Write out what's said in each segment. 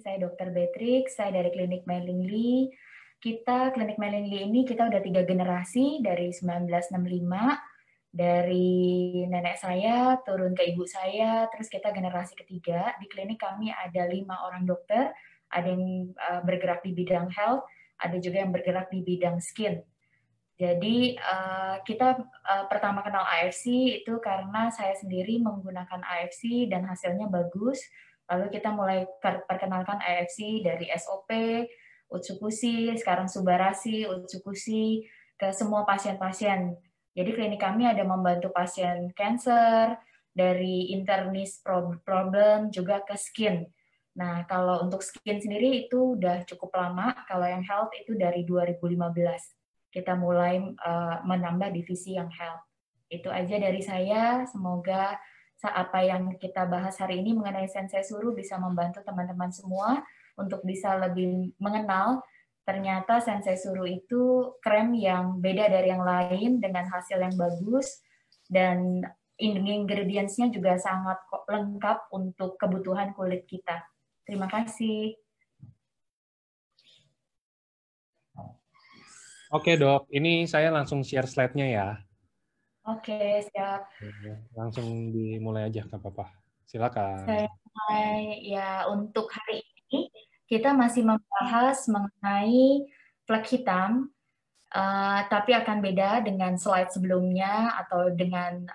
Saya Dr. Beatrix, saya dari Klinik Melingli. Klinik Melingli ini kita udah 3 generasi dari 1965, dari nenek saya turun ke ibu saya, terus kita generasi ketiga. Di klinik kami ada 5 orang dokter, ada yang bergerak di bidang health, ada juga yang bergerak di bidang skin. Jadi kita pertama kenal AFC itu karena saya sendiri menggunakan AFC dan hasilnya bagus. Lalu kita mulai perkenalkan AFC dari SOP, Utsukushi, sekarang Subarasi, Utsukushi, ke semua pasien-pasien. Jadi klinik kami ada membantu pasien cancer, dari internis problem juga ke skin. Nah, kalau untuk skin sendiri itu udah cukup lama, kalau yang health itu dari 2015. Kita mulai menambah divisi yang health. Itu aja dari saya, semoga apa yang kita bahas hari ini mengenai Sensei Suru bisa membantu teman-teman semua untuk bisa lebih mengenal ternyata Sensei Suru itu krem yang beda dari yang lain dengan hasil yang bagus dan ingredients-nya juga sangat lengkap untuk kebutuhan kulit kita. Terima kasih. Oke dok, ini saya langsung share slide-nya ya. Oke, siap. Langsung dimulai aja, nggak apa-apa. Silakan. Saya mulai ya untuk hari ini kita masih membahas mengenai flek hitam, tapi akan beda dengan slide sebelumnya atau dengan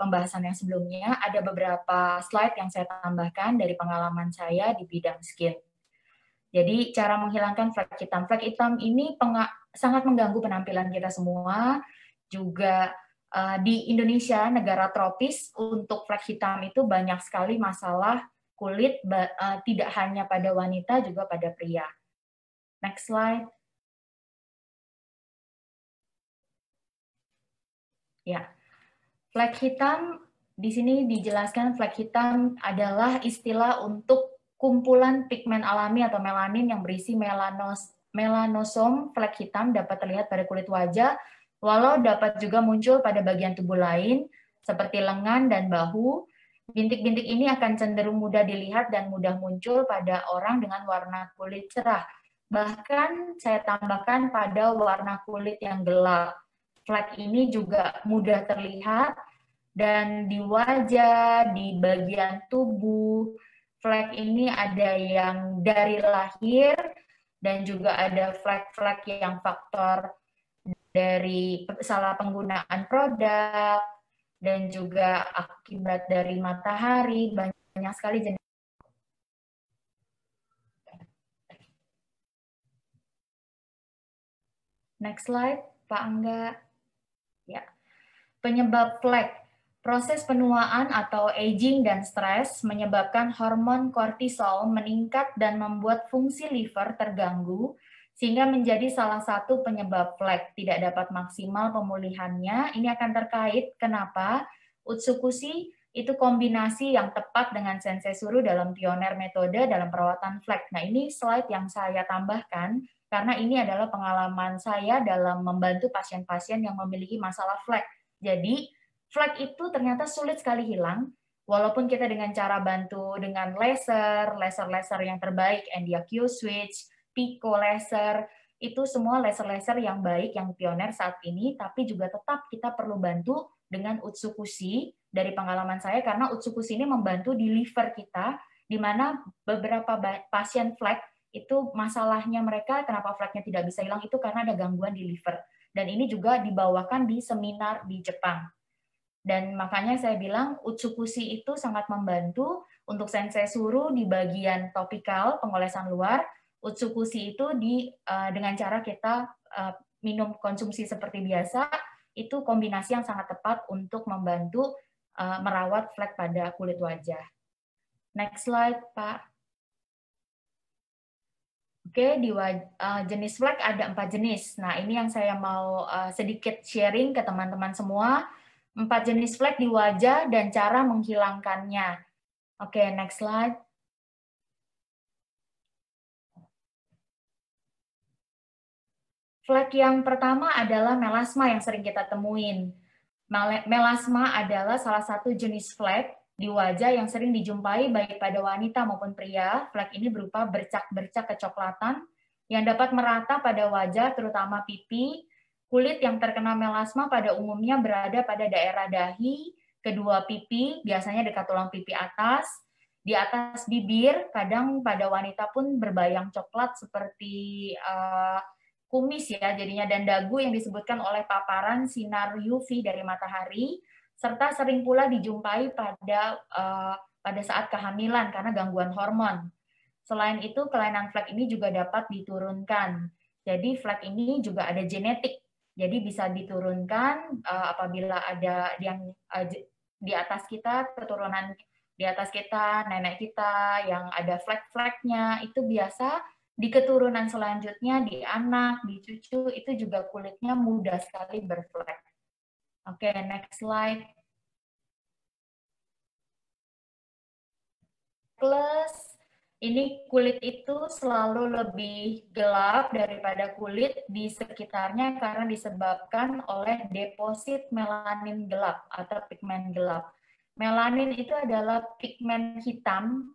pembahasan yang sebelumnya. Ada beberapa slide yang saya tambahkan dari pengalaman saya di bidang skin. Jadi cara menghilangkan flek hitam. Flek hitam ini sangat mengganggu penampilan kita semua. Juga di Indonesia, negara tropis, untuk flek hitam itu banyak sekali masalah kulit, tidak hanya pada wanita, juga pada pria. Next slide. Ya, flek hitam di sini dijelaskan flek hitam adalah istilah untuk kumpulan pigmen alami atau melanin yang berisi melanosom. Flek hitam dapat terlihat pada kulit wajah, walau dapat juga muncul pada bagian tubuh lain seperti lengan dan bahu. Bintik-bintik ini akan cenderung mudah dilihat dan mudah muncul pada orang dengan warna kulit cerah. Bahkan saya tambahkan pada warna kulit yang gelap. Flek ini juga mudah terlihat dan di wajah, di bagian tubuh. Flek ini ada yang dari lahir dan juga ada flek-flek yang faktor dari salah penggunaan produk dan juga akibat dari matahari. Banyak sekali jenis. Next slide, Pak Angga. Ya. Penyebab flek. Proses penuaan atau aging dan stres menyebabkan hormon kortisol meningkat dan membuat fungsi liver terganggu, sehingga menjadi salah satu penyebab flek. Tidak dapat maksimal pemulihannya. Ini akan terkait kenapa Utsukushi itu kombinasi yang tepat dengan Sensei Suru dalam pioner metode dalam perawatan flek. Nah, ini slide yang saya tambahkan karena ini adalah pengalaman saya dalam membantu pasien-pasien yang memiliki masalah flek. Jadi, flek itu ternyata sulit sekali hilang, walaupun kita dengan cara bantu dengan laser yang terbaik, Endia Q-Switch, Pico laser, itu semua laser-laser yang baik, yang pioner saat ini, tapi juga tetap kita perlu bantu dengan Utsukushi dari pengalaman saya, karena Utsukushi ini membantu di liver kita, di mana beberapa pasien flek itu masalahnya mereka, kenapa fleknya tidak bisa hilang, itu karena ada gangguan di liver. Dan ini juga dibawakan di seminar di Jepang. Dan makanya saya bilang Utsukushi itu sangat membantu untuk Sensei Suru di bagian topikal, pengolesan luar. Utsukushi itu dengan cara kita minum konsumsi seperti biasa, itu kombinasi yang sangat tepat untuk membantu merawat flek pada kulit wajah. Next slide, Pak. Oke, di jenis flek ada 4 jenis. Nah, ini yang saya mau sedikit sharing ke teman-teman semua. 4 jenis flek di wajah dan cara menghilangkannya. Oke, next slide. Flek yang pertama adalah melasma yang sering kita temuin. Melasma adalah salah satu jenis flek Di wajah yang sering dijumpai baik pada wanita maupun pria, flek ini berupa bercak-bercak kecoklatan yang dapat merata pada wajah, terutama pipi. Kulit yang terkena melasma pada umumnya berada pada daerah dahi, kedua pipi, biasanya dekat tulang pipi atas, di atas bibir, kadang pada wanita pun berbayang coklat seperti kumis ya jadinya, dan dagu yang disebutkan oleh paparan sinar UV dari matahari, serta sering pula dijumpai pada saat kehamilan karena gangguan hormon. Selain itu, kelainan flek ini juga dapat diturunkan. Jadi flek ini juga ada genetik. Jadi bisa diturunkan apabila ada yang di atas kita, keturunan di atas kita, nenek kita yang ada flek-fleknya, itu biasa di keturunan selanjutnya, di anak, di cucu, itu juga kulitnya mudah sekali berflek. Oke, next slide. Plus, ini kulit itu selalu lebih gelap daripada kulit di sekitarnya karena disebabkan oleh deposit melanin gelap atau pigmen gelap. Melanin itu adalah pigmen hitam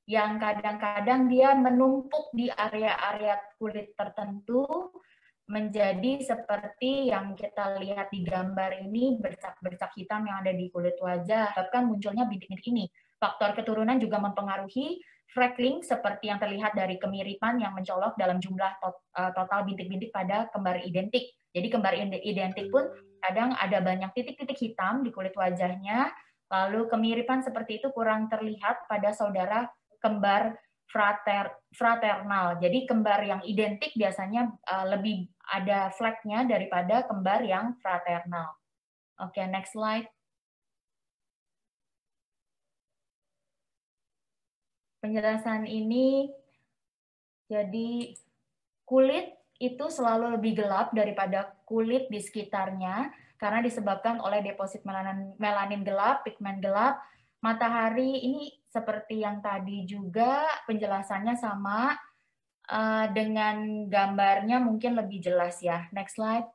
yang kadang-kadang dia menumpuk di area-area kulit tertentu menjadi seperti yang kita lihat di gambar ini, bercak-bercak hitam yang ada di kulit wajah, bahkan munculnya bintik-bintik ini. Faktor keturunan juga mempengaruhi freckling seperti yang terlihat dari kemiripan yang mencolok dalam jumlah total bintik-bintik pada kembar identik. Jadi kembar identik pun kadang ada banyak titik-titik hitam di kulit wajahnya, lalu kemiripan seperti itu kurang terlihat pada saudara kembar fraternal. Jadi kembar yang identik biasanya lebih ada fleknya daripada kembar yang fraternal. Oke, next slide. Penjelasan ini, jadi kulit itu selalu lebih gelap daripada kulit di sekitarnya karena disebabkan oleh deposit melanin gelap, pigmen gelap. Matahari ini seperti yang tadi juga penjelasannya sama, dengan gambarnya mungkin lebih jelas ya. Next slide.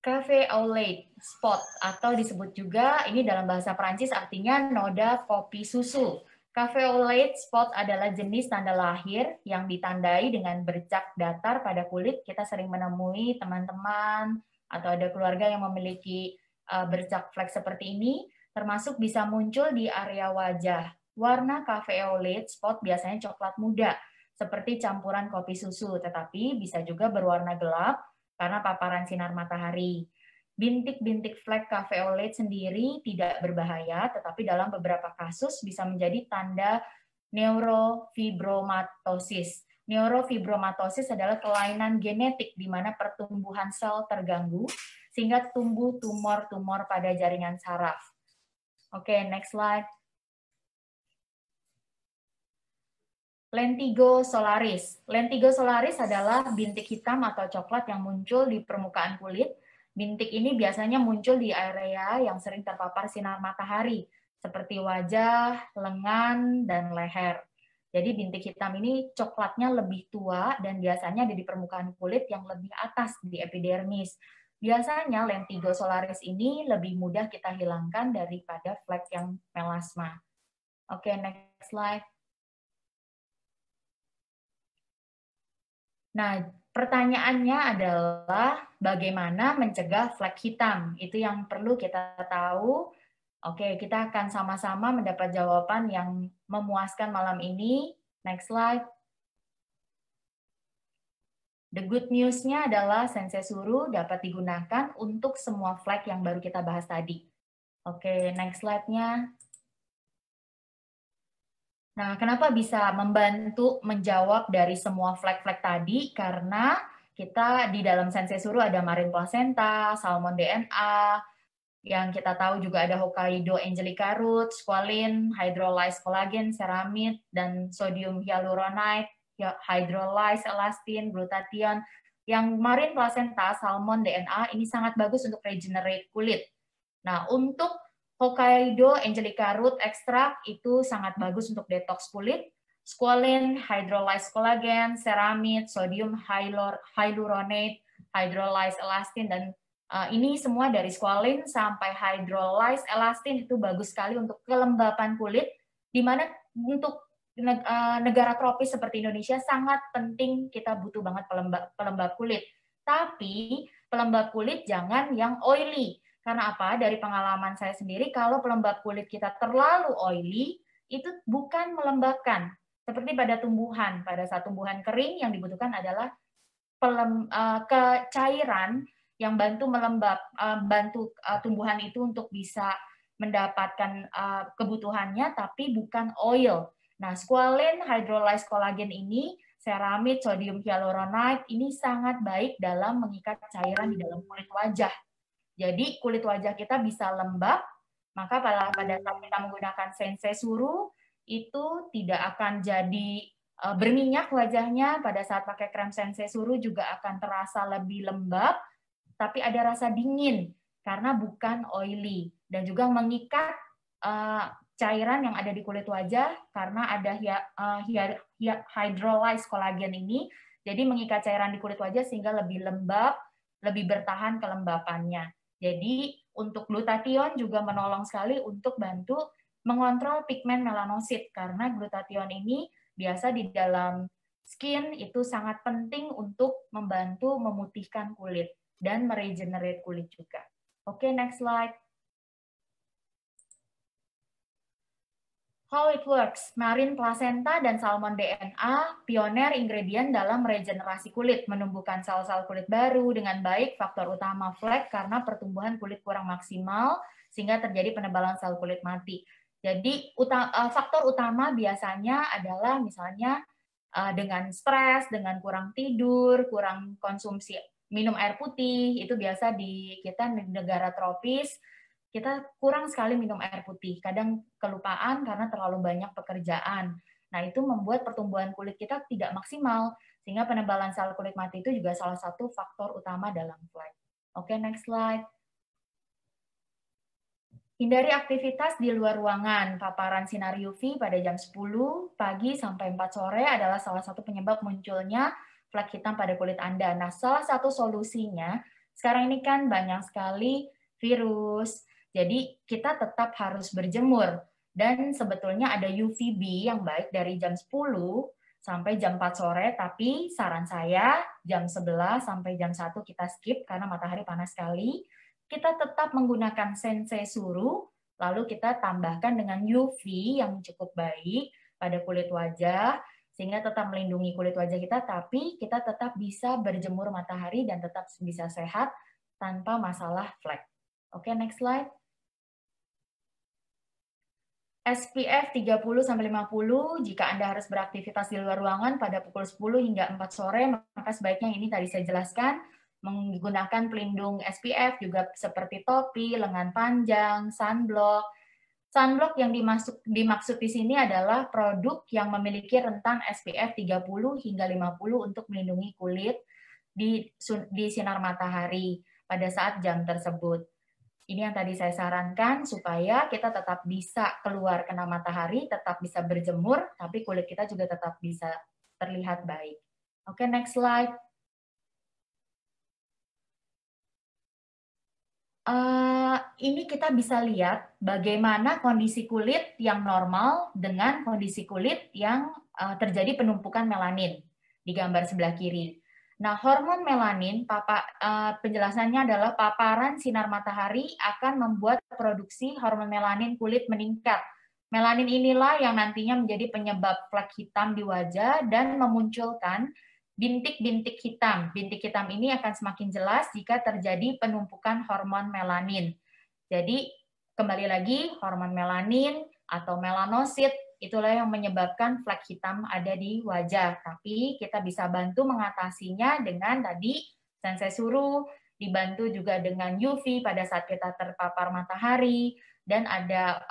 Café au lait spot atau disebut juga ini dalam bahasa Prancis artinya noda kopi susu. Café au lait spot adalah jenis tanda lahir yang ditandai dengan bercak datar pada kulit. Kita sering menemui teman-teman atau ada keluarga yang memiliki bercak flek seperti ini, termasuk bisa muncul di area wajah. Warna café au lait spot biasanya coklat muda, seperti campuran kopi susu, tetapi bisa juga berwarna gelap karena paparan sinar matahari. Bintik-bintik flek café au lait sendiri tidak berbahaya, tetapi dalam beberapa kasus bisa menjadi tanda neurofibromatosis. Neurofibromatosis adalah kelainan genetik di mana pertumbuhan sel terganggu sehingga tumbuh tumor-tumor pada jaringan saraf. Oke, next slide. Lentigo solaris. Lentigo solaris adalah bintik hitam atau coklat yang muncul di permukaan kulit. Bintik ini biasanya muncul di area yang sering terpapar sinar matahari, seperti wajah, lengan, dan leher. Jadi bintik hitam ini coklatnya lebih tua dan biasanya ada di permukaan kulit yang lebih atas di epidermis. Biasanya lentigo solaris ini lebih mudah kita hilangkan daripada flek yang melasma. Oke, next slide. Nah, pertanyaannya adalah bagaimana mencegah flek hitam? Itu yang perlu kita tahu. Oke, kita akan sama-sama mendapat jawaban yang memuaskan malam ini. Next slide. The good news-nya adalah Sensei Suru dapat digunakan untuk semua flek yang baru kita bahas tadi. Oke, next slide-nya. Nah, kenapa bisa membantu menjawab dari semua flek-flek tadi? Karena kita di dalam Sensei Suru ada marine placenta, salmon DNA, yang kita tahu juga ada Hokkaido angelica root, squalene, hydrolyzed collagen, ceramide, dan sodium hyaluronate, hydrolyzed elastin, glutathione. Yang marine placenta, salmon DNA ini sangat bagus untuk regenerate kulit. Nah, untuk Hokkaido angelica root extract itu sangat bagus untuk detox kulit. Squalene, hydrolyzed collagen, ceramide, sodium hyaluronate, hydrolyzed elastin, dan Ini semua dari squalene sampai hydrolyzed elastin itu bagus sekali untuk kelembapan kulit, di mana untuk negara tropis seperti Indonesia sangat penting, kita butuh banget pelembab kulit. Tapi pelembab kulit jangan yang oily. Karena apa? Dari pengalaman saya sendiri, kalau pelembab kulit kita terlalu oily, itu bukan melembabkan. Seperti pada tumbuhan, pada saat tumbuhan kering yang dibutuhkan adalah cairan yang bantu bantu tumbuhan itu untuk bisa mendapatkan kebutuhannya, tapi bukan oil. Nah, squalene hydrolyzed collagen ini, ceramide, sodium hyaluronide, ini sangat baik dalam mengikat cairan di dalam kulit wajah. Jadi kulit wajah kita bisa lembab, maka pada saat kita menggunakan sensei suru, itu tidak akan jadi berminyak wajahnya. Pada saat pakai krem sensei suru juga akan terasa lebih lembab, tapi ada rasa dingin karena bukan oily, dan juga mengikat cairan yang ada di kulit wajah karena ada hydrolyzed collagen ini, jadi mengikat cairan di kulit wajah sehingga lebih lembab, lebih bertahan kelembapannya. Jadi untuk glutathione juga menolong sekali untuk bantu mengontrol pigmen melanosit, karena glutathione ini biasa di dalam skin itu sangat penting untuk membantu memutihkan kulit dan meregenerate kulit juga. Oke, next slide. How it works. Marine placenta dan salmon DNA pioner ingredient dalam regenerasi kulit, menumbuhkan sel-sel kulit baru dengan baik. Faktor utama flek karena pertumbuhan kulit kurang maksimal sehingga terjadi penebalan sel kulit mati. Jadi faktor utama biasanya adalah misalnya dengan stres, dengan kurang tidur, kurang konsumsi minum air putih. Itu biasa di kita negara tropis, kita kurang sekali minum air putih, kadang kelupaan karena terlalu banyak pekerjaan. Nah, itu membuat pertumbuhan kulit kita tidak maksimal, sehingga penebalan sel kulit mati itu juga salah satu faktor utama dalam flek. Oke, next slide. Hindari aktivitas di luar ruangan. Paparan sinar UV pada jam 10 pagi sampai 4 sore adalah salah satu penyebab munculnya flek hitam pada kulit Anda. Nah, salah satu solusinya, sekarang ini kan banyak sekali virus, jadi kita tetap harus berjemur. Dan sebetulnya ada UVB yang baik dari jam 10 sampai jam 4 sore, tapi saran saya jam 11 sampai jam 1 kita skip karena matahari panas sekali. Kita tetap menggunakan sensei suru, lalu kita tambahkan dengan UV yang cukup baik pada kulit wajah, sehingga tetap melindungi kulit wajah kita, tapi kita tetap bisa berjemur matahari dan tetap bisa sehat tanpa masalah flek. Oke, next slide. SPF 30-50, jika Anda harus beraktivitas di luar ruangan pada pukul 10 hingga 4 sore, maka sebaiknya ini tadi saya jelaskan, menggunakan pelindung SPF juga seperti topi, lengan panjang, sunblock. Sunblock yang dimaksud di sini adalah produk yang memiliki rentan SPF 30 hingga 50 untuk melindungi kulit di sinar matahari pada saat jam tersebut. Ini yang tadi saya sarankan supaya kita tetap bisa keluar kena matahari, tetap bisa berjemur, tapi kulit kita juga tetap bisa terlihat baik. Oke, next slide. Ini kita bisa lihat bagaimana kondisi kulit yang normal dengan kondisi kulit yang terjadi penumpukan melanin di gambar sebelah kiri. Nah, hormon melanin, penjelasannya adalah paparan sinar matahari akan membuat produksi hormon melanin kulit meningkat. Melanin inilah yang nantinya menjadi penyebab flek hitam di wajah dan memunculkan bintik-bintik hitam. Bintik hitam ini akan semakin jelas jika terjadi penumpukan hormon melanin. Jadi, kembali lagi, hormon melanin atau melanosit itulah yang menyebabkan flek hitam ada di wajah. Tapi kita bisa bantu mengatasinya dengan tadi sensei suru, dibantu juga dengan UV pada saat kita terpapar matahari, dan ada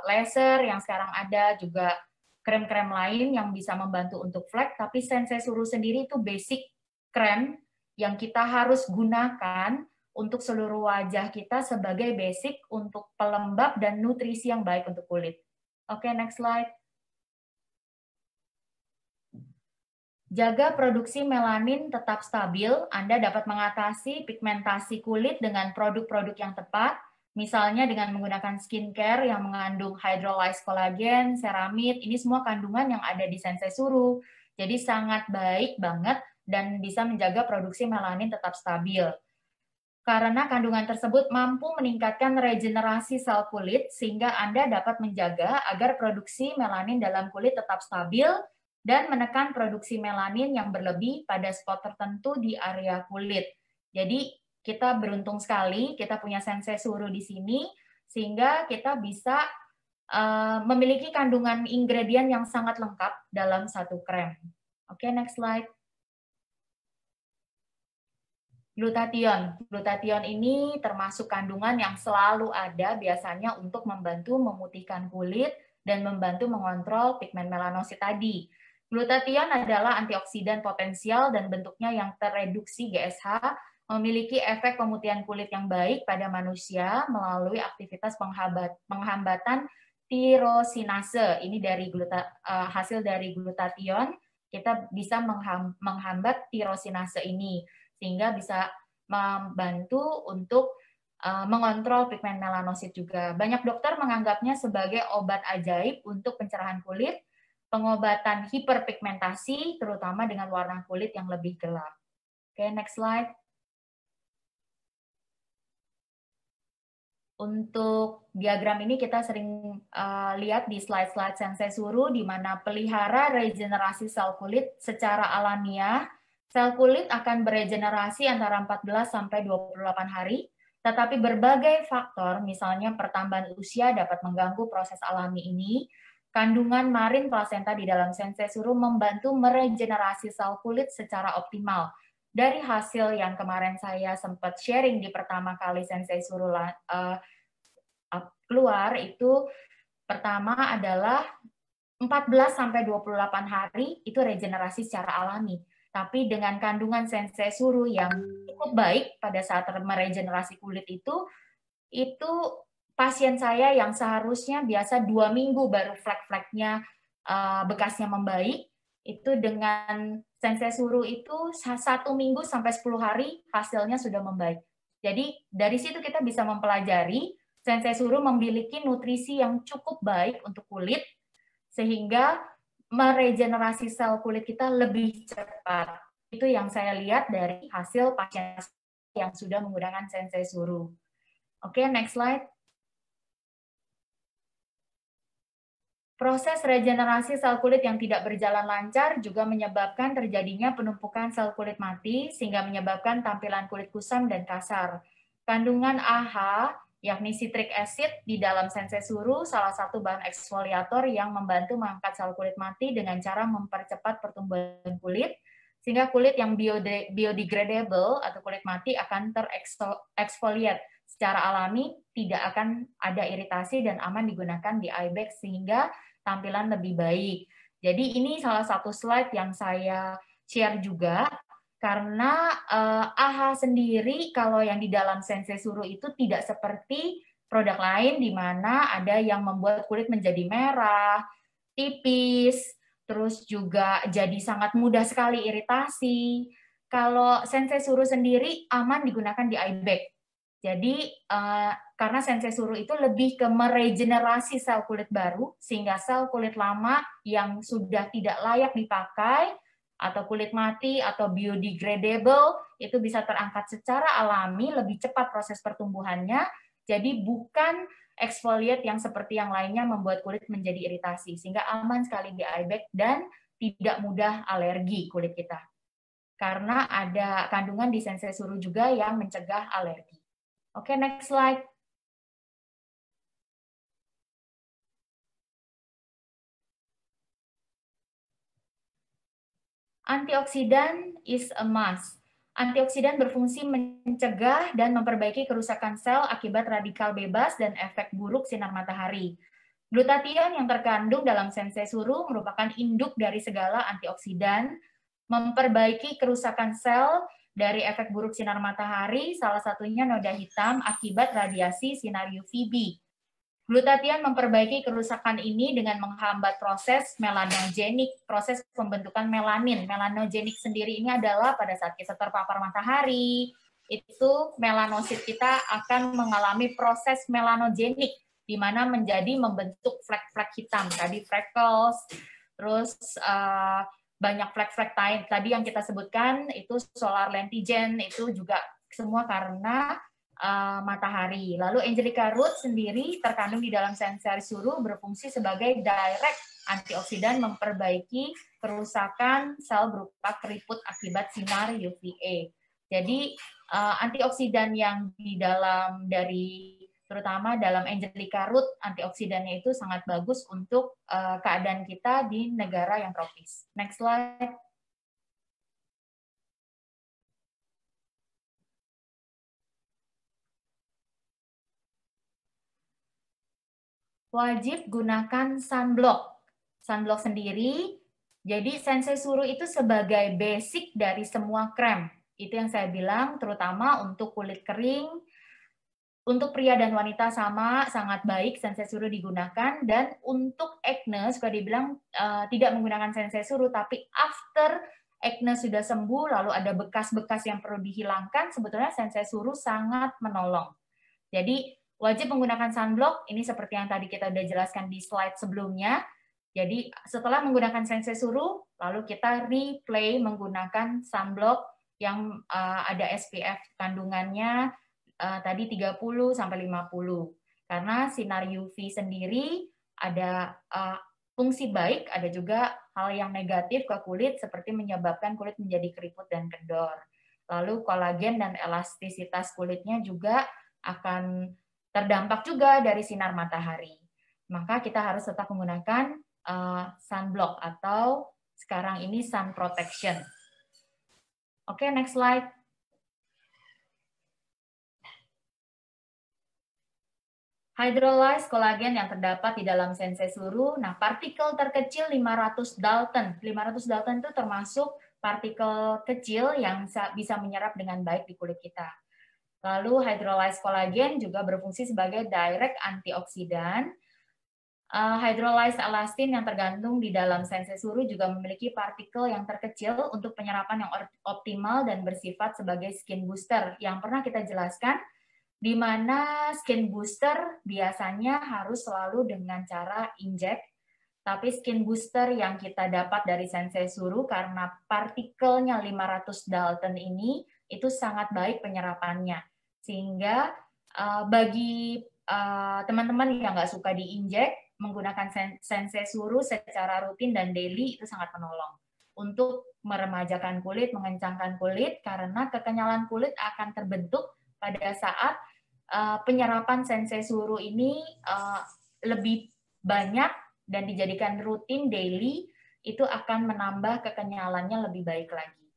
laser yang sekarang ada juga krem-krem lain yang bisa membantu untuk flek, tapi sensei suru sendiri itu basic krem yang kita harus gunakan untuk seluruh wajah kita sebagai basic untuk pelembab dan nutrisi yang baik untuk kulit. Oke, next slide. Jaga produksi melanin tetap stabil. Anda dapat mengatasi pigmentasi kulit dengan produk-produk yang tepat, misalnya dengan menggunakan skincare yang mengandung hydrolyzed collagen, ceramide. Ini semua kandungan yang ada di Sensei Suru. Jadi sangat baik banget dan bisa menjaga produksi melanin tetap stabil. Karena kandungan tersebut mampu meningkatkan regenerasi sel kulit sehingga Anda dapat menjaga agar produksi melanin dalam kulit tetap stabil dan menekan produksi melanin yang berlebih pada spot tertentu di area kulit. Jadi kita beruntung sekali kita punya Sensei Suru di sini sehingga kita bisa memiliki kandungan ingredient yang sangat lengkap dalam satu krem. Oke, next slide. Glutathione. Glutathione ini termasuk kandungan yang selalu ada biasanya untuk membantu memutihkan kulit dan membantu mengontrol pigmen melanosit tadi. Glutathione adalah antioksidan potensial dan bentuknya yang tereduksi GSH, memiliki efek pemutihan kulit yang baik pada manusia melalui aktivitas penghambatan tirosinase. Ini dari hasil dari glutathione, kita bisa menghambat tirosinase ini, sehingga bisa membantu untuk mengontrol pigmen melanosit juga. Banyak dokter menganggapnya sebagai obat ajaib untuk pencerahan kulit, pengobatan hiperpigmentasi, terutama dengan warna kulit yang lebih gelap. Oke, next slide. Untuk diagram ini kita sering lihat di slide-slide Sensei Suru, di mana pelihara regenerasi sel kulit secara alamiah. Sel kulit akan beregenerasi antara 14 sampai 28 hari, tetapi berbagai faktor, misalnya pertambahan usia dapat mengganggu proses alami ini. Kandungan marin plasenta di dalam Sensei Suru membantu meregenerasi sel kulit secara optimal. Dari hasil yang kemarin saya sempat sharing di pertama kali Sensei Suru keluar, itu pertama adalah 14 sampai 28 hari itu regenerasi secara alami. Tapi dengan kandungan Sensei Suru yang cukup baik pada saat meregenerasi kulit itu pasien saya yang seharusnya biasa 2 minggu baru flek-fleknya bekasnya membaik, itu dengan Sensei Suru itu 1 minggu sampai 10 hari hasilnya sudah membaik. Jadi dari situ kita bisa mempelajari Sensei Suru memiliki nutrisi yang cukup baik untuk kulit, sehingga meregenerasi sel kulit kita lebih cepat. Itu yang saya lihat dari hasil pasien yang sudah menggunakan Sensei Suru. Oke, next slide. Proses regenerasi sel kulit yang tidak berjalan lancar juga menyebabkan terjadinya penumpukan sel kulit mati, sehingga menyebabkan tampilan kulit kusam dan kasar. Kandungan AHA, yakni citric acid di dalam Sensei Suru, salah satu bahan eksfoliator yang membantu mengangkat sel kulit mati dengan cara mempercepat pertumbuhan kulit, sehingga kulit yang biodegradable atau kulit mati akan tereksfoliat secara alami, tidak akan ada iritasi dan aman digunakan di eye bag sehingga tampilan lebih baik. Jadi ini salah satu slide yang saya share juga, karena AHA sendiri kalau yang di dalam Sensei Suru itu tidak seperti produk lain di mana ada yang membuat kulit menjadi merah, tipis, terus juga jadi sangat mudah sekali iritasi. Kalau Sensei Suru sendiri aman digunakan di eye bag. Jadi karena Sensei Suru itu lebih ke meregenerasi sel kulit baru, sehingga sel kulit lama yang sudah tidak layak dipakai atau kulit mati atau biodegradable itu bisa terangkat secara alami, lebih cepat proses pertumbuhannya. Jadi bukan exfoliate yang seperti yang lainnya membuat kulit menjadi iritasi, sehingga aman sekali di eye bag dan tidak mudah alergi kulit kita. Karena ada kandungan di Sensei Suru juga yang mencegah alergi. Oke, next slide. Antioksidan is a must. Antioksidan berfungsi mencegah dan memperbaiki kerusakan sel akibat radikal bebas dan efek buruk sinar matahari. Glutathione yang terkandung dalam Sensei Suru merupakan induk dari segala antioksidan, memperbaiki kerusakan sel dari efek buruk sinar matahari, salah satunya noda hitam akibat radiasi sinar UVB. Glutathione memperbaiki kerusakan ini dengan menghambat proses melanogenik, proses pembentukan melanin. Melanogenik sendiri ini adalah pada saat kita terpapar matahari, itu melanosit kita akan mengalami proses melanogenik, di mana menjadi membentuk flek-flek hitam. Tadi freckles, terus banyak flek-flek tadi yang kita sebutkan, itu solar lentigen, itu juga semua karena matahari. Lalu Angelica root sendiri terkandung di dalam sensari suru berfungsi sebagai direct antioksidan memperbaiki kerusakan sel berupa keriput akibat sinar UVA. Jadi antioksidan yang di dalam dari terutama dalam Angelica root antioksidannya itu sangat bagus untuk keadaan kita di negara yang tropis. Next slide. Wajib gunakan sunblock. Sunblock sendiri, jadi sensei suru itu sebagai basic dari semua krem. Itu yang saya bilang, terutama untuk kulit kering, untuk pria dan wanita sama, sangat baik sensei suru digunakan. Dan untuk acne, suka dibilang tidak menggunakan sensei suru, tapi after acne sudah sembuh, lalu ada bekas-bekas yang perlu dihilangkan, sebetulnya sensei suru sangat menolong. Jadi, wajib menggunakan sunblock, ini seperti yang tadi kita udah jelaskan di slide sebelumnya. Jadi setelah menggunakan sensei suru, lalu kita replay menggunakan sunblock yang ada SPF kandungannya tadi 30 sampai 50. Karena sinar UV sendiri ada fungsi baik, ada juga hal yang negatif ke kulit seperti menyebabkan kulit menjadi keriput dan kendor. Lalu kolagen dan elastisitas kulitnya juga akan terdampak juga dari sinar matahari. Maka kita harus tetap menggunakan sunblock atau sekarang ini sun protection. Oke, next slide. Hydrolyzed kolagen yang terdapat di dalam sensei suru. Nah, partikel terkecil 500 Dalton. 500 Dalton itu termasuk partikel kecil yang bisa menyerap dengan baik di kulit kita. Lalu hydrolyzed kolagen juga berfungsi sebagai direct antioksidan. Hydrolyzed elastin yang tergantung di dalam sensei suru juga memiliki partikel yang terkecil untuk penyerapan yang optimal dan bersifat sebagai skin booster. Yang pernah kita jelaskan, di mana skin booster biasanya harus selalu dengan cara injek, tapi skin booster yang kita dapat dari sensei suru karena partikelnya 500 Dalton ini itu sangat baik penyerapannya. Sehingga bagi teman-teman yang nggak suka diinjek, menggunakan sensei suru secara rutin dan daily itu sangat menolong untuk meremajakan kulit, mengencangkan kulit, karena kekenyalan kulit akan terbentuk pada saat penyerapan sensei suru ini lebih banyak dan dijadikan rutin daily, itu akan menambah kekenyalannya lebih baik lagi.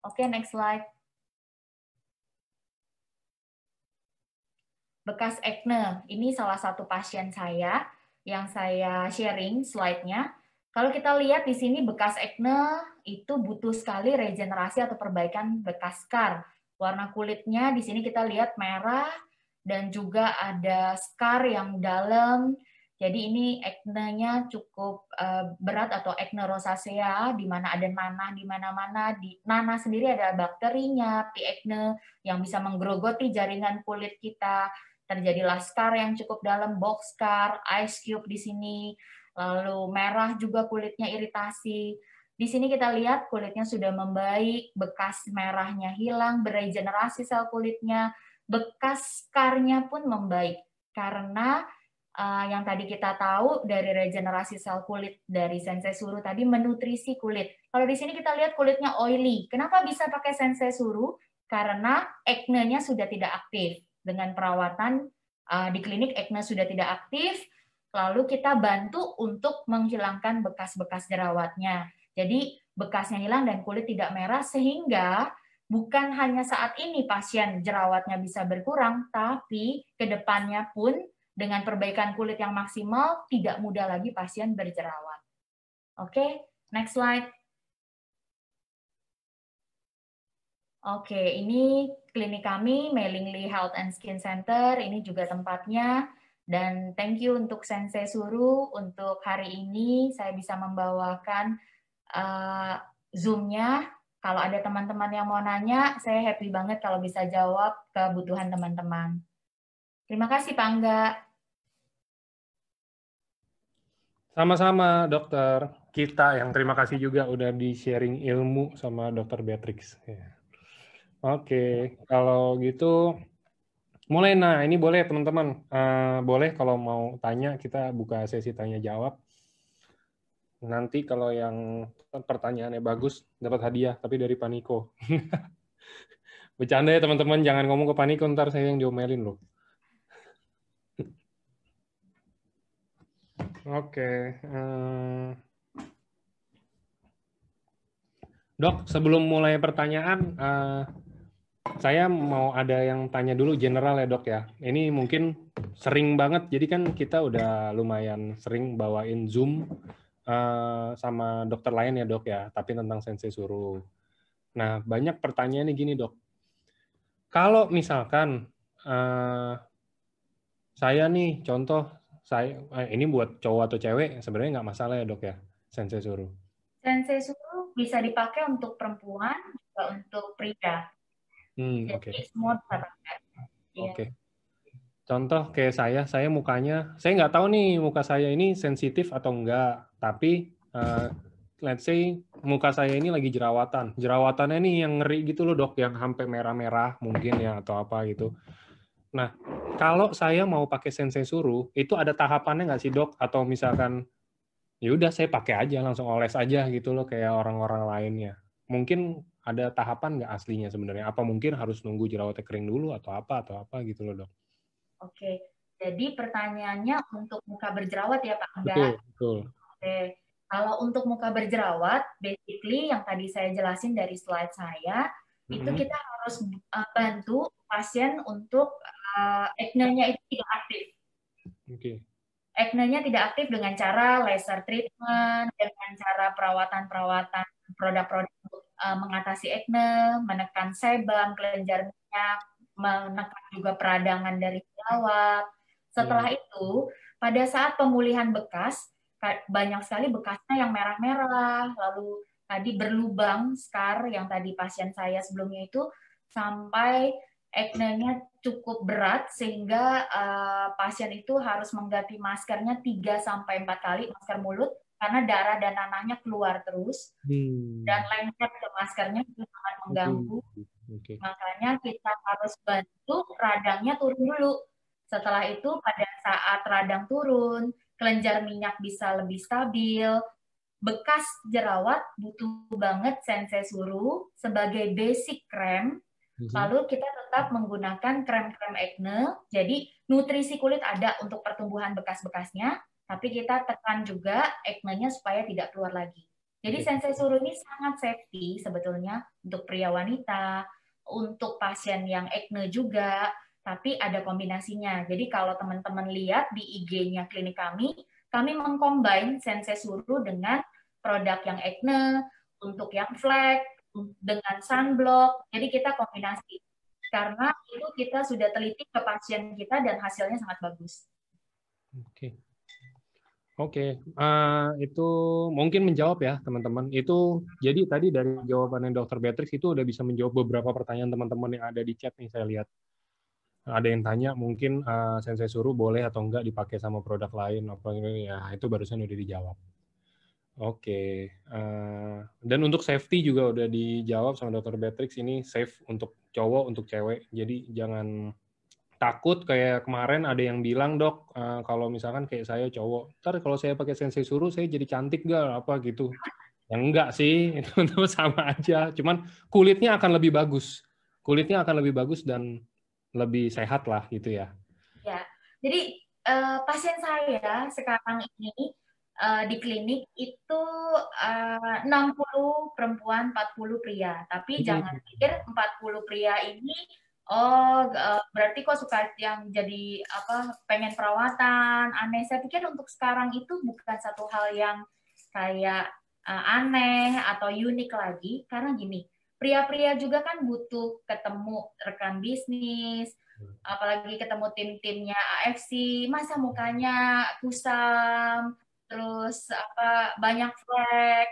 Oke, next slide. Bekas acne, ini salah satu pasien saya yang saya sharing slide-nya. Kalau kita lihat di sini bekas acne itu butuh sekali regenerasi atau perbaikan bekas scar. Warna kulitnya di sini kita lihat merah dan juga ada scar yang dalam. Jadi ini acne-nya cukup berat atau acne rosacea, di mana ada nanah di mana-mana. Di nanah sendiri ada bakterinya, P. acne, yang bisa menggerogoti jaringan kulit kita. Terjadilah scar yang cukup dalam, box scar, ice cube di sini, lalu merah juga kulitnya iritasi. Di sini kita lihat kulitnya sudah membaik, bekas merahnya hilang, beregenerasi sel kulitnya, bekas scarnya pun membaik. Karena yang tadi kita tahu dari regenerasi sel kulit dari sensei suru tadi menutrisi kulit. Kalau di sini kita lihat kulitnya oily. Kenapa bisa pakai sensei suru? Karena acne-nya sudah tidak aktif. Dengan perawatan di klinik acne sudah tidak aktif, lalu kita bantu untuk menghilangkan bekas-bekas jerawatnya. Jadi bekasnya hilang dan kulit tidak merah, sehingga bukan hanya saat ini pasien jerawatnya bisa berkurang, tapi ke depannya pun dengan perbaikan kulit yang maksimal, tidak mudah lagi pasien berjerawat. Oke, next slide. Oke, ini klinik kami, Meilingli Health and Skin Center. Ini juga tempatnya Dan thank you untuk Sensei Suru, untuk hari ini saya bisa membawakan Zoom-nya. Kalau ada teman-teman yang mau nanya, saya happy banget kalau bisa jawab kebutuhan teman-teman. Terima kasih Pak Angga. Sama-sama, dokter. Kita yang terima kasih juga udah di-sharing ilmu sama dokter Beatrix. Ya. Oke, kalau gitu mulai. Nah, ini boleh teman-teman. Boleh kalau mau tanya, kita buka sesi tanya-jawab. Nanti kalau yang pertanyaannya bagus, dapat hadiah, tapi dari Paniko. Bercanda ya teman-teman, jangan ngomong ke Paniko, ntar saya yang diomelin loh. Oke. Dok, sebelum mulai pertanyaan, saya mau ada yang tanya dulu general ya dok ya. Ini mungkin sering banget, jadi kan kita udah lumayan sering bawain Zoom sama dokter lain ya dok ya, tapi tentang Sensei Suru. Nah, banyak pertanyaannya gini dok. Kalau misalkan saya nih, contoh, ini buat cowok atau cewek, sebenarnya nggak masalah ya dok ya, Sensei Suru. Sensei Suru bisa dipakai untuk perempuan, juga untuk pria. Jadi semua bisa pakai. Oke. Contoh kayak saya mukanya, saya nggak tahu nih muka saya ini sensitif atau enggak, tapi let's say muka saya ini lagi jerawatan. Jerawatannya nih yang ngeri gitu loh dok, yang sampai merah-merah mungkin ya atau apa gitu. Nah, kalau saya mau pakai Sensei Suru, itu ada tahapannya nggak sih dok? Atau misalkan, ya udah saya pakai aja, langsung oles aja gitu loh kayak orang-orang lainnya. Mungkin ada tahapan nggak aslinya sebenarnya? Apa mungkin harus nunggu jerawatnya kering dulu atau apa gitu loh dok? Oke, jadi pertanyaannya untuk muka berjerawat ya Pak Angga? Betul. Oke, kalau untuk muka berjerawat, basically yang tadi saya jelasin dari slide saya, itu kita harus bantu pasien untuk acne-nya itu tidak aktif. Acne-nya tidak aktif dengan cara laser treatment, dengan cara perawatan-perawatan produk-produk untuk mengatasi acne, menekan sebum, kelenjar minyak, menekan juga peradangan dari jerawat. Setelah itu, pada saat pemulihan bekas, banyak sekali bekasnya yang merah-merah, lalu tadi berlubang, scar yang tadi pasien saya sebelumnya itu, sampai acne-nya cukup berat sehingga pasien itu harus mengganti maskernya 3-4 kali, masker mulut, karena darah dan nanahnya keluar terus. Dan lengket ke maskernya itu sangat mengganggu. Makanya kita harus bantu radangnya turun dulu. Setelah itu pada saat radang turun, kelenjar minyak bisa lebih stabil, bekas jerawat butuh banget Sensei Suru sebagai basic krem. Lalu kita tetap menggunakan krem-krem acne. Jadi nutrisi kulit ada untuk pertumbuhan bekas-bekasnya, tapi kita tekan juga acne-nya supaya tidak keluar lagi. Jadi Sensei Suru ini sangat safety sebetulnya untuk pria wanita, untuk pasien yang acne juga, tapi ada kombinasinya. Jadi kalau teman-teman lihat di IG-nya klinik kami mengcombine Sensei Suru dengan produk yang acne, untuk yang flek, dengan sunblock. Jadi kita kombinasi. Karena itu kita sudah teliti ke pasien kita dan hasilnya sangat bagus. Oke. Itu mungkin menjawab ya teman-teman. Itu jadi tadi dari jawabannya Dr. Beatrix itu udah bisa menjawab beberapa pertanyaan teman-teman yang ada di chat nih saya lihat. Ada yang tanya mungkin Sensei Suru boleh atau enggak dipakai sama produk lain apa ya, itu barusan udah dijawab. Oke. Dan untuk safety juga udah dijawab sama Dr. Beatrix, ini safe untuk cowok, untuk cewek. Jadi jangan takut kayak kemarin ada yang bilang dok, kalau misalkan kayak saya cowok, ntar kalau saya pakai Sensei Suru saya jadi cantik gak apa gitu. Yang enggak sih, itu sama aja. Cuman kulitnya akan lebih bagus. Kulitnya akan lebih bagus dan lebih sehat lah gitu ya. Ya, jadi pasien saya sekarang ini di klinik itu 60 perempuan, 40 pria. Tapi jangan pikir 40 pria ini berarti kok suka yang jadi pengen perawatan, aneh. Saya pikir untuk sekarang itu bukan satu hal yang kayak aneh atau unik lagi, karena gini, pria-pria juga kan butuh ketemu rekan bisnis, Apalagi ketemu tim-timnya AFC, masa mukanya kusam, terus apa banyak flek,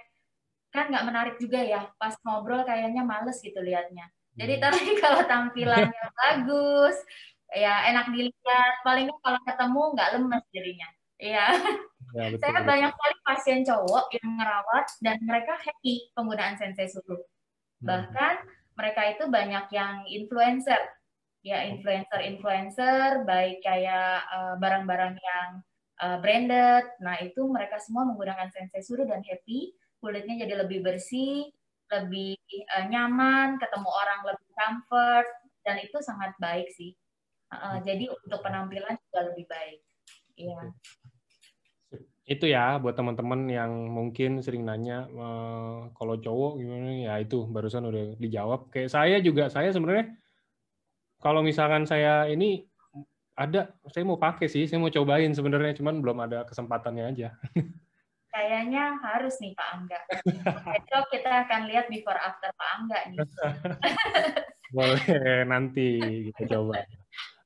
kan nggak menarik juga ya. Pas ngobrol kayaknya males gitu liatnya. Jadi tapi kalau tampilannya bagus, ya enak dilihat. Paling nggak kalau ketemu nggak lemes jadinya. Iya, Ya, betul, saya betul. banyak sekali pasien cowok yang ngerawat dan mereka happy penggunaan Sensei Suru. Bahkan mereka itu banyak yang influencer, ya influencer baik kayak barang-barang yang branded. Nah itu mereka semua menggunakan Sensei Suru dan happy, kulitnya jadi lebih bersih, lebih nyaman, ketemu orang lebih comfort, dan itu sangat baik sih. Jadi untuk penampilan juga lebih baik. Iya. Itu ya buat teman-teman yang mungkin sering nanya kalau cowok gimana, ya itu barusan udah dijawab. Kayak saya juga, saya sebenarnya kalau misalkan saya ini ada, saya mau pakai sih, saya mau cobain sebenarnya, cuman belum ada kesempatannya aja. Kayaknya harus nih Pak Angga. Besok kita akan lihat before after Pak Angga nih. Boleh, nanti kita coba.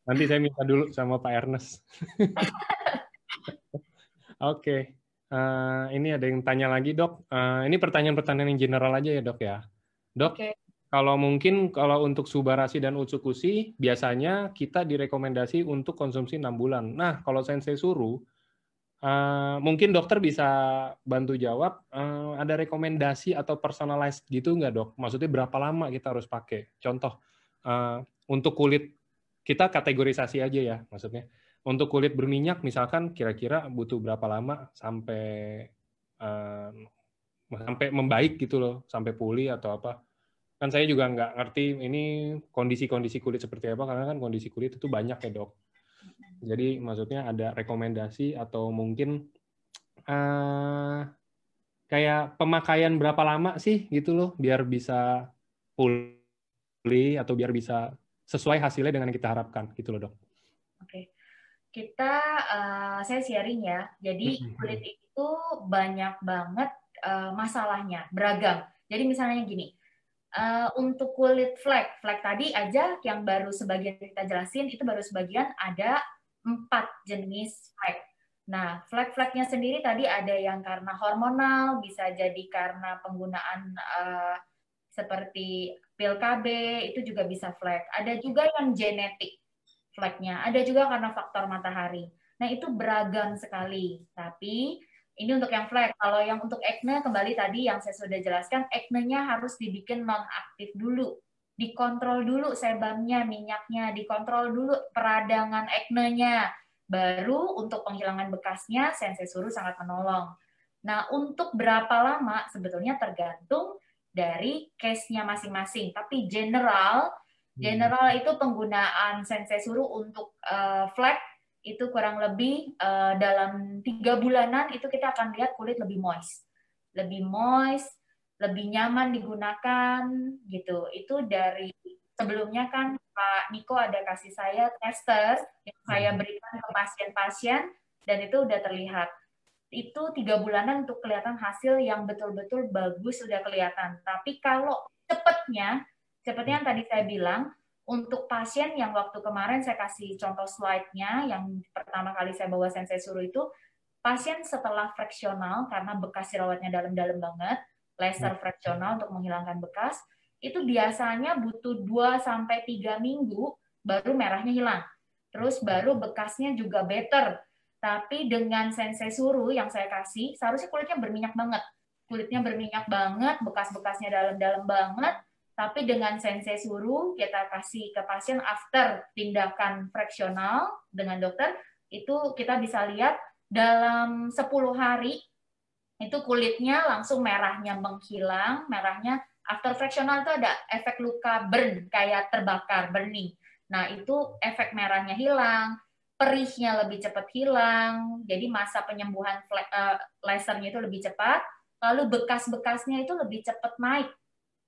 Nanti saya minta dulu sama Pak Ernest. Oke. Ini ada yang tanya lagi, Dok. Ini pertanyaan-pertanyaan yang general aja ya, Dok ya. Dok, Oke. kalau mungkin kalau untuk Subarashi dan Utsukushi, biasanya kita direkomendasi untuk konsumsi 6 bulan. Nah, kalau Sensei Suru, mungkin dokter bisa bantu jawab, ada rekomendasi atau personalized gitu nggak, Dok? Maksudnya berapa lama kita harus pakai? Contoh, untuk kulit, kita kategorisasi aja ya, maksudnya. Untuk kulit berminyak, misalkan kira-kira butuh berapa lama sampai membaik gitu loh, sampai pulih atau apa. Kan saya juga nggak ngerti ini kondisi-kondisi kulit seperti apa, karena kan kondisi kulit itu banyak ya, Dok. Jadi maksudnya ada rekomendasi atau mungkin kayak pemakaian berapa lama sih gitu loh, biar bisa pulih atau biar bisa sesuai hasilnya dengan yang kita harapkan gitu loh, Dok. Oke. Saya sharing ya. Jadi kulit itu banyak banget masalahnya, beragam. Jadi misalnya gini, untuk kulit flek tadi aja yang baru sebagian kita jelasin, itu baru sebagian, ada 4 jenis flek. Nah, flek-fleknya sendiri tadi ada yang karena hormonal, bisa jadi karena penggunaan seperti pil KB, itu juga bisa flek. Ada juga yang genetik fleknya, ada juga karena faktor matahari. Nah, itu beragam sekali. Tapi ini untuk yang flek. Kalau yang untuk acne, kembali tadi yang saya sudah jelaskan, acne-nya harus dibikin non-aktif dulu. Dikontrol dulu sebamnya, minyaknya, dikontrol dulu peradangan acne-nya. Baru untuk penghilangan bekasnya, Sensei Suru sangat menolong. Nah, untuk berapa lama sebetulnya tergantung dari case-nya masing-masing. Tapi general itu penggunaan Sensei Suru untuk flek itu kurang lebih dalam 3 bulanan itu kita akan lihat kulit lebih moist, lebih nyaman digunakan gitu. Itu dari sebelumnya kan Pak Niko ada kasih saya tester yang saya berikan ke pasien-pasien dan itu udah terlihat. Itu 3 bulanan untuk kelihatan hasil yang betul-betul bagus sudah kelihatan. Tapi kalau cepatnya yang tadi saya bilang, untuk pasien yang waktu kemarin saya kasih contoh slide-nya, yang pertama kali saya bawa Sensei Suru itu, pasien setelah fraksional, karena bekas jerawatnya dalam-dalam banget, laser fraksional untuk menghilangkan bekas, itu biasanya butuh 2-3 minggu, baru merahnya hilang. Terus baru bekasnya juga better. Tapi dengan Sensei Suru yang saya kasih, seharusnya kulitnya berminyak banget. Kulitnya berminyak banget, bekas-bekasnya dalam-dalam banget, tapi dengan Sensei Suru kita kasih ke pasien after tindakan fraksional dengan dokter, itu kita bisa lihat dalam 10 hari itu kulitnya langsung merahnya menghilang, merahnya after fraksional itu ada efek luka burn, kayak terbakar, burning. Nah, itu efek merahnya hilang, perihnya lebih cepat hilang, jadi masa penyembuhan lasernya itu lebih cepat, lalu bekas-bekasnya itu lebih cepat naik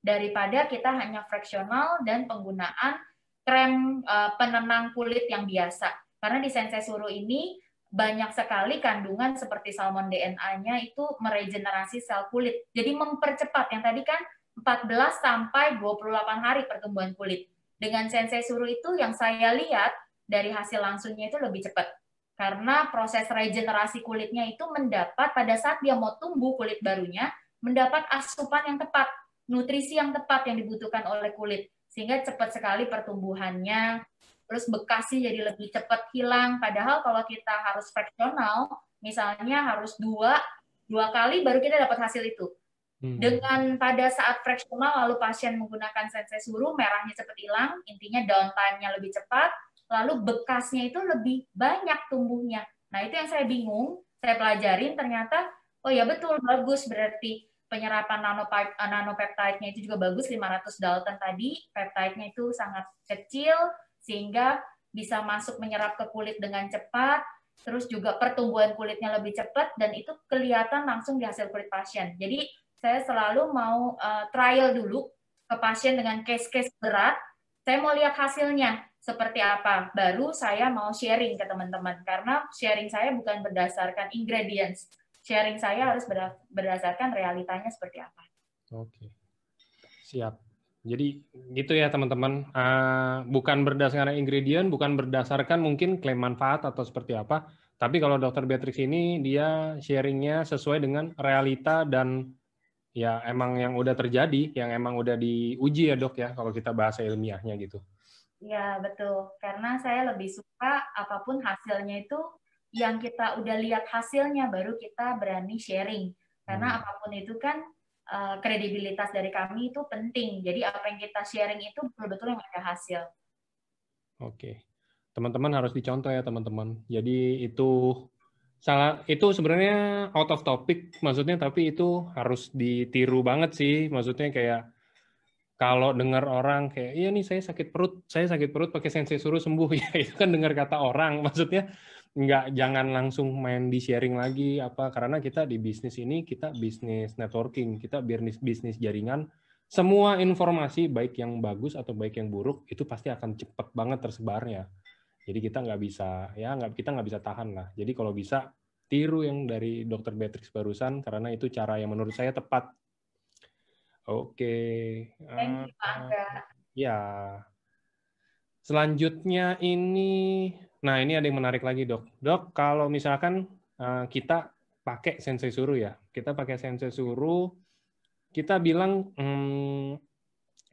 daripada kita hanya fraksional dan penggunaan krem penenang kulit yang biasa. Karena di Sensei Suru ini banyak sekali kandungan seperti salmon DNA-nya itu meregenerasi sel kulit. Jadi mempercepat, yang tadi kan 14 sampai 28 hari pertumbuhan kulit. Dengan Sensei Suru itu yang saya lihat dari hasil langsungnya itu lebih cepat. Karena proses regenerasi kulitnya itu mendapat pada saat dia mau tumbuh kulit barunya, mendapat asupan yang tepat, nutrisi yang tepat yang dibutuhkan oleh kulit. Sehingga cepat sekali pertumbuhannya, terus bekasnya jadi lebih cepat hilang. Padahal kalau kita harus fraksional, misalnya harus dua kali baru kita dapat hasil itu. Dengan pada saat fraksional lalu pasien menggunakan Sensei Suru, merahnya cepat hilang, intinya downtime-nya lebih cepat, lalu bekasnya itu lebih banyak tumbuhnya. Nah, itu yang saya bingung, saya pelajarin ternyata oh ya betul, bagus, berarti penyerapan nanopeptide-nya itu juga bagus, 500 Dalton tadi, peptide-nya itu sangat kecil sehingga bisa masuk menyerap ke kulit dengan cepat, terus juga pertumbuhan kulitnya lebih cepat dan itu kelihatan langsung di hasil kulit pasien. Jadi saya selalu mau trial dulu ke pasien dengan case-case berat. Saya mau lihat hasilnya seperti apa. Baru saya mau sharing ke teman-teman. Karena sharing saya bukan berdasarkan ingredients. Sharing saya harus berdasarkan realitanya seperti apa. Oke. Siap. Jadi gitu ya teman-teman. Bukan berdasarkan ingredient, bukan berdasarkan mungkin klaim manfaat atau seperti apa. Tapi kalau Dr. Beatrix ini dia sharingnya sesuai dengan realita dan ya emang yang udah terjadi, yang emang udah diuji ya dok ya, kalau kita bahasa ilmiahnya gitu. Ya betul, karena saya lebih suka apapun hasilnya itu yang kita udah lihat hasilnya baru kita berani sharing. Karena apapun itu kan kredibilitas dari kami itu penting. Jadi apa yang kita sharing itu betul-betul yang ada hasil. Oke, teman-teman harus dicontoh ya teman-teman. Jadi itu sebenarnya out of topic maksudnya, tapi itu harus ditiru banget sih. Maksudnya kayak kalau dengar orang kayak iya nih saya sakit perut pakai Sensei Suru sembuh ya itu kan dengar kata orang. Maksudnya jangan langsung main di sharing lagi apa, karena kita di bisnis ini kita bisnis networking, kita bisnis jaringan. Semua informasi baik yang bagus atau baik yang buruk itu pasti akan cepat banget tersebarnya. Jadi kita kita nggak bisa tahan lah. Jadi kalau bisa tiru yang dari Dr. Beatrix barusan karena itu cara yang menurut saya tepat. Oke. Thank you, Pak Angga. Ya. Selanjutnya ini ada yang menarik lagi dok. Dok, kalau misalkan kita pakai Sensei Suru ya, kita pakai Sensei Suru, kita bilang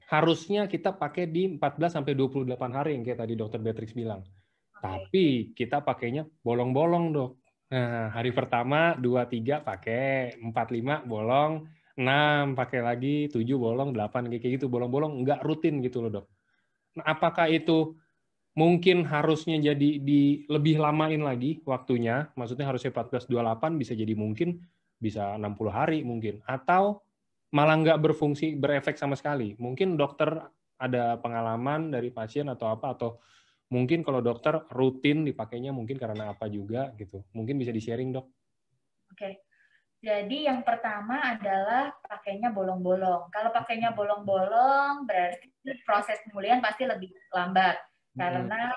harusnya kita pakai di 14 sampai 28 hari yang kayak tadi Dr. Beatrix bilang. Tapi kita pakainya bolong-bolong, Dok. Nah, hari pertama 2 3 pakai, 4 5 bolong, 6 pakai lagi, 7 bolong, 8 kayak gitu bolong-bolong, enggak rutin gitu loh, Dok. Nah, apakah itu mungkin harusnya jadi lebih lamain lagi waktunya? Maksudnya harusnya 14 28 bisa jadi mungkin bisa 60 hari mungkin, atau malah nggak berfungsi, berefek sama sekali. Mungkin dokter ada pengalaman dari pasien atau apa, atau mungkin kalau dokter rutin dipakainya mungkin karena apa juga gitu. Mungkin bisa di-sharing, Dok. Oke. Jadi yang pertama adalah pakainya bolong-bolong. Kalau pakainya bolong-bolong berarti proses pemulihan pasti lebih lambat karena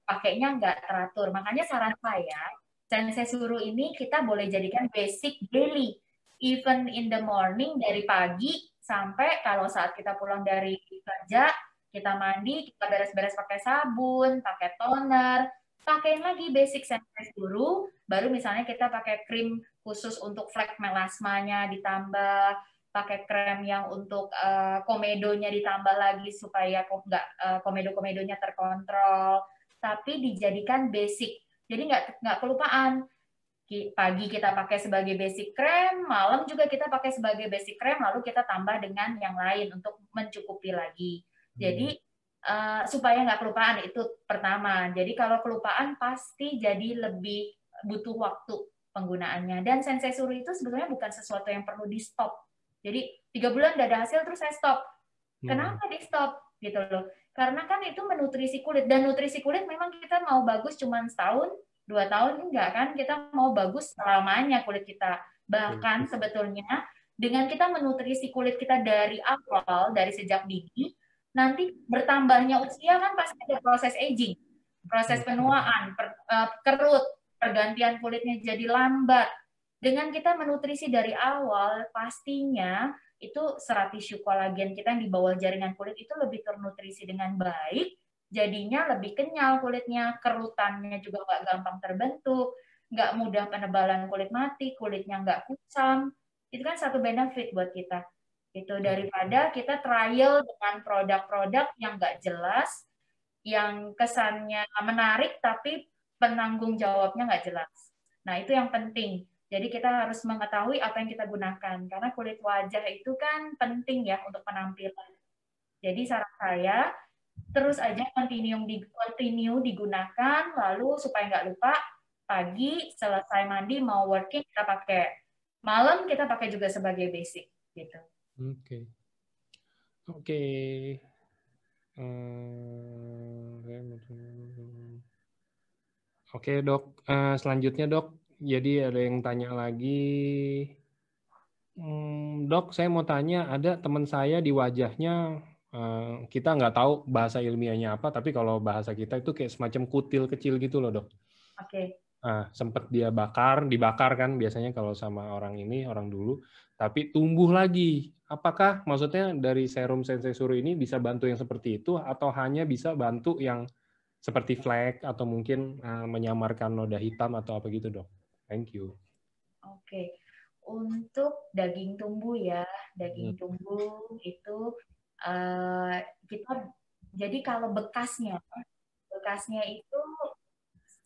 pakainya nggak teratur. Makanya saran saya, Sensei Suru ini kita boleh jadikan basic daily. Even in the morning dari pagi sampai kalau saat kita pulang dari kerja, kita mandi, kita beres-beres pakai sabun, pakai toner, pakein lagi basic Sensei Suru, baru misalnya kita pakai krim khusus untuk flek melasmanya ditambah, pakai krem yang untuk komedonya ditambah lagi supaya komedo-komedonya terkontrol, tapi dijadikan basic. Jadi nggak kelupaan. Pagi kita pakai sebagai basic krem, malam juga kita pakai sebagai basic krem, lalu kita tambah dengan yang lain untuk mencukupi lagi. Jadi supaya nggak kelupaan itu pertama. Jadi kalau kelupaan pasti jadi lebih butuh waktu penggunaannya. Dan Sensei Suru itu sebetulnya bukan sesuatu yang perlu di stop. Jadi 3 bulan udah ada hasil terus saya stop. Kenapa di stop gitu loh? Karena kan itu menutrisi kulit, dan nutrisi kulit memang kita mau bagus cuma setahun 2 tahun enggak kan, kita mau bagus selamanya kulit kita. Bahkan sebetulnya dengan kita menutrisi kulit kita dari awal, dari sejak dini, nanti bertambahnya usia kan pasti ada proses aging, proses penuaan, kerut, pergantian kulitnya jadi lambat. Dengan kita menutrisi dari awal, pastinya itu serat tisu kolagen kita yang di bawah jaringan kulit itu lebih ternutrisi dengan baik, jadinya lebih kenyal kulitnya, kerutannya juga nggak gampang terbentuk, nggak mudah penebalan kulit mati, kulitnya nggak kusam. Itu kan satu benefit buat kita. Itu daripada kita trial dengan produk-produk yang nggak jelas, yang kesannya menarik tapi penanggung jawabnya nggak jelas. Nah, itu yang penting. Jadi kita harus mengetahui apa yang kita gunakan karena kulit wajah itu kan penting ya untuk penampilan. Jadi saran saya terus aja continue digunakan lalu supaya nggak lupa pagi selesai mandi mau working kita pakai. Malam kita pakai juga sebagai basic gitu. Oke. Oke. Oke, Dok. Selanjutnya, Dok. Jadi ada yang tanya lagi. Dok, saya mau tanya, ada teman saya di wajahnya, kita nggak tahu bahasa ilmiahnya apa, tapi kalau bahasa kita itu kayak semacam kutil kecil gitu loh, Dok. Oke. Sempat dia dibakar kan biasanya kalau sama orang dulu, tapi tumbuh lagi. Apakah maksudnya dari serum Sensei Suru ini bisa bantu yang seperti itu, atau hanya bisa bantu yang seperti flek, atau mungkin menyamarkan noda hitam, atau apa gitu, Dok? Thank you. Oke. Untuk daging tumbuh ya, daging tumbuh itu kita jadi kalau bekasnya itu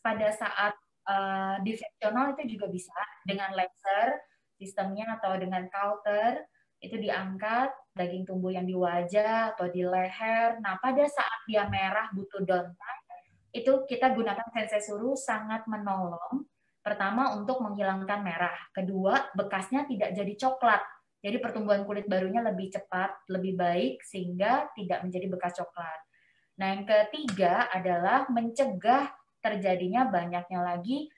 pada saat disseksional itu juga bisa dengan laser sistemnya atau dengan cauter itu diangkat daging tumbuh yang di wajah atau di leher. Nah, pada saat dia merah butuh downtime itu kita gunakan Sensei Suru sangat menolong. Pertama untuk menghilangkan merah, kedua bekasnya tidak jadi coklat. Jadi pertumbuhan kulit barunya lebih cepat, lebih baik sehingga tidak menjadi bekas coklat. Nah, yang ketiga adalah mencegah terjadinya banyaknya lagi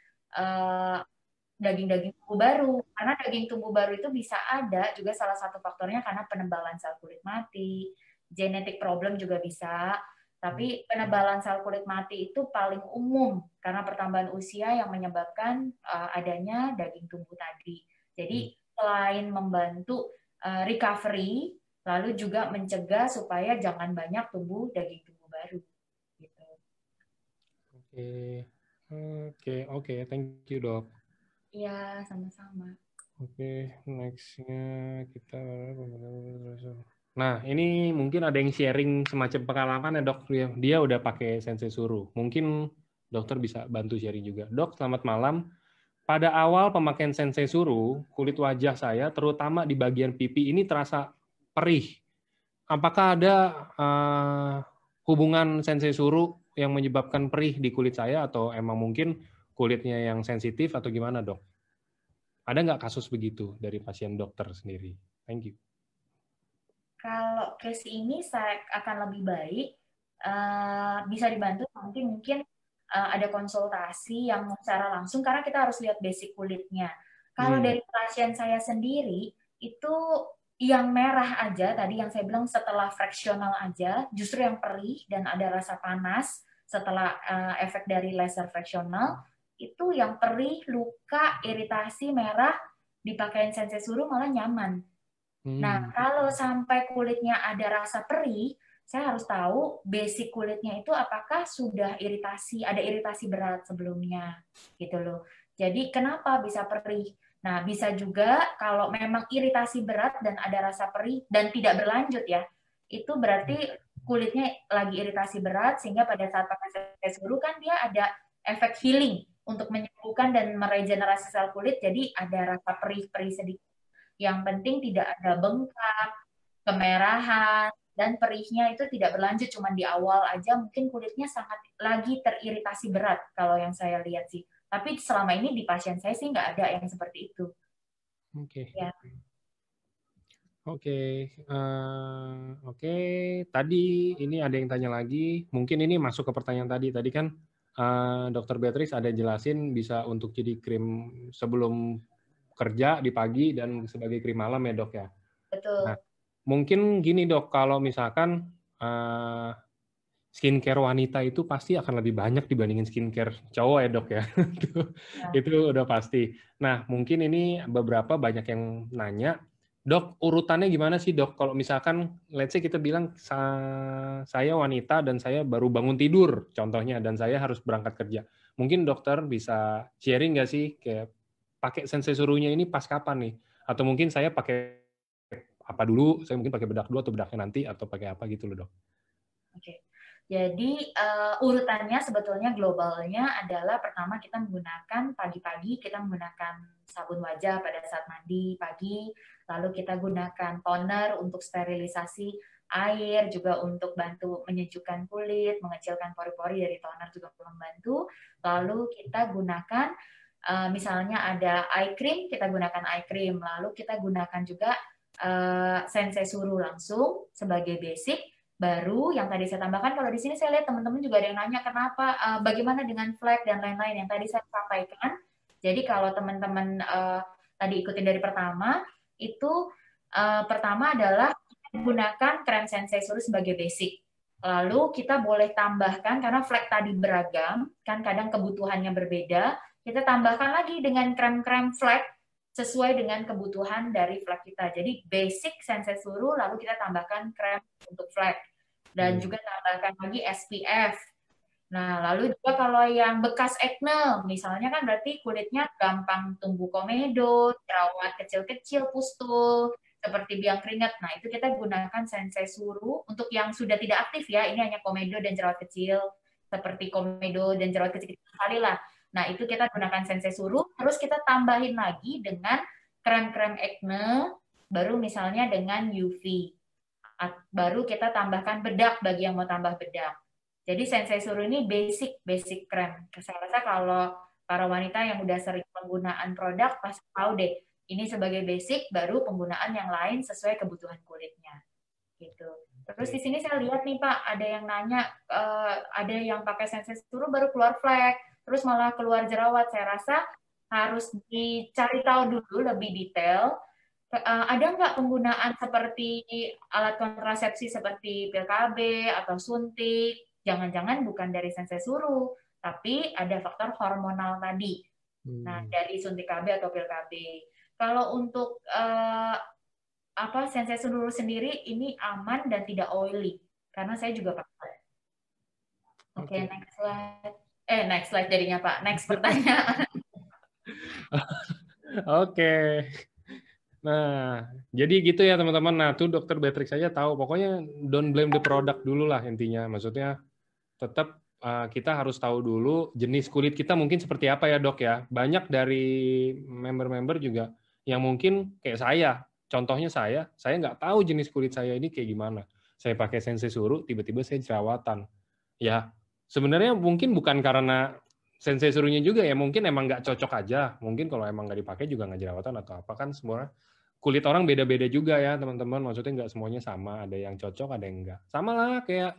daging-daging tumbuh baru. Karena daging tumbuh baru itu bisa ada juga salah satu faktornya karena penebalan sel kulit mati, genetic problem juga bisa. Tapi penebalan sel kulit mati itu paling umum karena pertambahan usia yang menyebabkan adanya daging tumbuh tadi. Jadi selain membantu recovery, lalu juga mencegah supaya jangan banyak tumbuh daging tumbuh baru. Gitu. Oke, thank you, Dok. Iya, sama-sama. Oke, nextnya kita. Nah, ini mungkin ada yang sharing semacam pengalaman ya, Dok. Dia udah pakai Sensei Suru. Mungkin dokter bisa bantu sharing juga. Dok, selamat malam. Pada awal pemakaian Sensei Suru, kulit wajah saya, terutama di bagian pipi, ini terasa perih. Apakah ada hubungan Sensei Suru yang menyebabkan perih di kulit saya, atau emang mungkin kulitnya yang sensitif, atau gimana, Dok? Ada nggak kasus begitu dari pasien dokter sendiri? Thank you. Kalau case ini saya akan lebih baik bisa dibantu nanti mungkin ada konsultasi yang secara langsung karena kita harus lihat basic kulitnya. Kalau dari pasien saya sendiri itu yang merah aja tadi yang saya bilang setelah fraksional aja justru yang perih dan ada rasa panas setelah efek dari laser fraksional itu yang perih, luka, iritasi, merah dipakein Sensei Suru malah nyaman. Nah, kalau sampai kulitnya ada rasa perih, saya harus tahu basic kulitnya itu apakah sudah ada iritasi berat sebelumnya, gitu loh. Jadi kenapa bisa perih? Nah, bisa juga kalau memang iritasi berat dan ada rasa perih dan tidak berlanjut ya, itu berarti kulitnya lagi iritasi berat sehingga pada saat pakai Sensei Suru kan dia ada efek healing untuk menyembuhkan dan meregenerasi sel kulit, jadi ada rasa perih-perih sedikit. Yang penting tidak ada bengkak, kemerahan, dan perihnya itu tidak berlanjut, cuma di awal aja mungkin kulitnya sangat lagi teriritasi berat kalau yang saya lihat sih. Tapi selama ini di pasien saya sih nggak ada yang seperti itu. Oke. Ya. Oke. Tadi ini ada yang tanya lagi. Mungkin ini masuk ke pertanyaan tadi. Tadi kan Dr. Beatrice ada jelasin bisa untuk jadi krim sebelum kerja di pagi dan sebagai krim malam ya, Dok, ya? Betul. Nah, mungkin gini, Dok, kalau misalkan skincare wanita itu pasti akan lebih banyak dibandingin skincare cowok ya dok ya. Itu udah pasti. Nah mungkin ini beberapa banyak yang nanya, dok urutannya gimana sih dok? Kalau misalkan let's say kita bilang saya wanita dan saya baru bangun tidur contohnya dan saya harus berangkat kerja. Mungkin dokter bisa sharing nggak sih kayak pakai sensei suruhnya ini pas kapan nih? Atau mungkin saya pakai apa dulu? Saya mungkin pakai bedak dulu atau bedaknya nanti atau pakai apa gitu loh dok? Oke. Jadi urutannya sebetulnya globalnya adalah pertama kita menggunakan pagi-pagi kita menggunakan sabun wajah pada saat mandi pagi, lalu kita gunakan toner untuk sterilisasi air juga untuk bantu menyejukkan kulit, mengecilkan pori-pori dari toner juga membantu. Lalu kita gunakan misalnya ada eye cream, kita gunakan eye cream, lalu kita gunakan juga sensei suru langsung sebagai basic. Baru yang tadi saya tambahkan, kalau di sini saya lihat teman-teman juga ada yang nanya kenapa, bagaimana dengan flag dan lain-lain yang tadi saya sampaikan. Jadi kalau teman-teman tadi ikutin dari pertama, itu pertama adalah gunakan krem sensei suru sebagai basic. Lalu kita boleh tambahkan, karena flag tadi beragam, kan kadang kebutuhannya berbeda, kita tambahkan lagi dengan krem-krem flag sesuai dengan kebutuhan dari flag kita. Jadi basic sensei suru, lalu kita tambahkan krem untuk flag. Dan juga tambahkan lagi SPF. Nah, lalu juga kalau yang bekas acne, misalnya kan berarti kulitnya gampang tumbuh komedo, jerawat kecil-kecil, pustul, seperti biang keringat. Nah, itu kita gunakan sensei suru untuk yang sudah tidak aktif ya. Ini hanya komedo dan jerawat kecil, seperti komedo dan jerawat kecil sekali lah. Nah, itu kita gunakan sensei suru, terus kita tambahin lagi dengan krem-krem acne, baru misalnya dengan UV. Baru kita tambahkan bedak bagi yang mau tambah bedak. Jadi sensei suru ini basic krem. Saya rasa kalau para wanita yang udah sering penggunaan produk pasti tahu deh, ini sebagai basic, baru penggunaan yang lain sesuai kebutuhan kulitnya. Gitu. Terus di sini saya lihat nih Pak, ada yang nanya, ada yang pakai sensei suru baru keluar flek, terus malah keluar jerawat. Saya rasa harus dicari tahu dulu lebih detail. Ada nggak penggunaan seperti alat kontrasepsi seperti pil KB atau suntik? Jangan-jangan bukan dari sensei suru, tapi ada faktor hormonal tadi. Nah, dari suntik KB atau pil KB. Kalau untuk sensei suru sendiri ini aman dan tidak oily, karena saya juga pakai. Oke, next slide. Next slide jadinya Pak. Next pertanyaan. Oke. Nah, jadi gitu ya teman-teman. Nah, tuh Dokter Beatrix saja tahu. Pokoknya don't blame the product dulu lah intinya. Maksudnya tetap kita harus tahu dulu jenis kulit kita mungkin seperti apa ya dok ya. Banyak dari member-member juga yang mungkin kayak saya. Contohnya saya nggak tahu jenis kulit saya ini kayak gimana. Saya pakai sensei suru, tiba-tiba saya jerawatan. Ya, sebenarnya mungkin bukan karena sensei suruhnya juga ya, mungkin emang nggak cocok aja. Mungkin kalau emang nggak dipakai juga nggak jerawatan atau apa kan semua kulit orang beda-beda juga ya teman-teman. Maksudnya nggak semuanya sama. Ada yang cocok, ada yang enggak. Sama lah kayak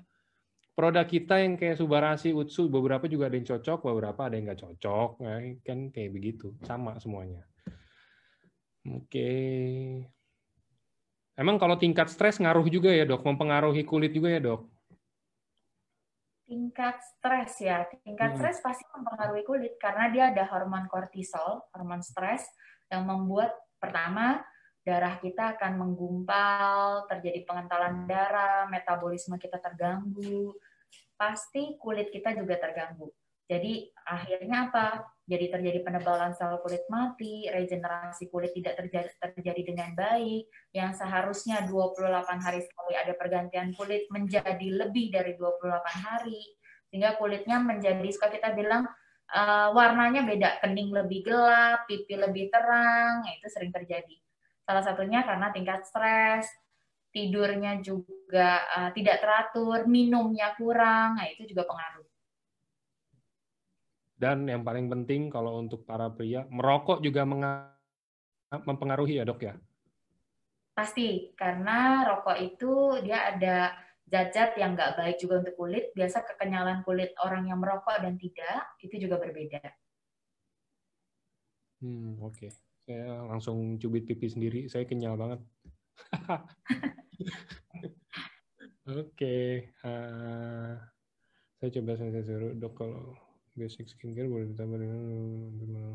produk kita yang kayak Subarashi, Utsu, beberapa juga ada yang cocok, beberapa ada yang nggak cocok. Nah, kan kayak begitu. Sama semuanya. Oke. Emang kalau tingkat stres ngaruh juga ya dok? Mempengaruhi kulit juga ya dok? Tingkat stres ya, tingkat stres pasti mempengaruhi kulit karena dia ada hormon kortisol, hormon stres yang membuat pertama darah kita akan menggumpal, terjadi pengentalan darah, metabolisme kita terganggu, pasti kulit kita juga terganggu. Jadi akhirnya apa? Jadi terjadi penebalan sel kulit mati, regenerasi kulit tidak terjadi dengan baik, yang seharusnya 28 hari sekali ada pergantian kulit menjadi lebih dari 28 hari, sehingga kulitnya menjadi, suka kita bilang, warnanya beda, kening lebih gelap, pipi lebih terang, itu sering terjadi. Salah satunya karena tingkat stres, tidurnya juga tidak teratur, minumnya kurang, nah itu juga pengaruh. Dan yang paling penting kalau untuk para pria, merokok juga mempengaruhi ya dok ya? Pasti, karena rokok itu dia ada zat-zat yang nggak baik juga untuk kulit. Biasa kekenyalan kulit orang yang merokok dan tidak, itu juga berbeda. Oke. Saya langsung cubit pipi sendiri, saya kenyal banget. Oke. Saya coba saya suruh dok kalau basic skincare boleh ditambah dengan.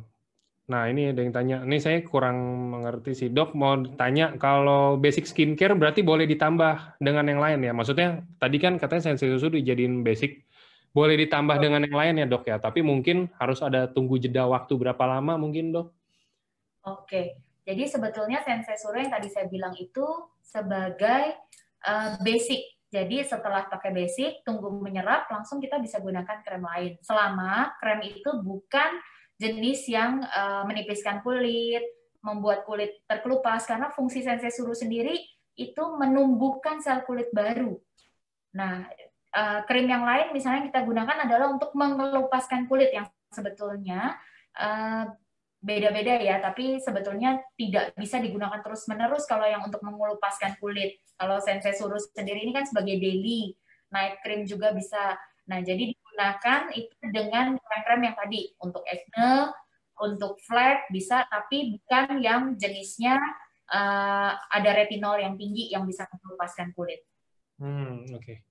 Nah ini ada yang tanya, ini saya kurang mengerti sih dok, mau tanya kalau basic skincare berarti boleh ditambah dengan yang lain ya? Maksudnya tadi kan katanya sensei susu dijadiin basic, boleh ditambah dengan yang lain ya dok ya? Tapi mungkin harus ada tunggu jeda waktu berapa lama mungkin dok? Oke, jadi sebetulnya sensei suru yang tadi saya bilang itu sebagai basic. Jadi setelah pakai basic, tunggu menyerap, langsung kita bisa gunakan krem lain. Selama krem itu bukan jenis yang menipiskan kulit, membuat kulit terkelupas, karena fungsi sensei suru sendiri itu menumbuhkan sel kulit baru. Nah, krim yang lain misalnya kita gunakan adalah untuk mengelupaskan kulit yang sebetulnya beda-beda ya, tapi sebetulnya tidak bisa digunakan terus-menerus kalau yang untuk mengelupaskan kulit. Kalau sensei suru sendiri ini kan sebagai daily, night cream juga bisa. Nah, jadi digunakan itu dengan krem-krem yang tadi, untuk acne, untuk flek bisa, tapi bukan yang jenisnya ada retinol yang tinggi yang bisa mengelupaskan kulit. Oke.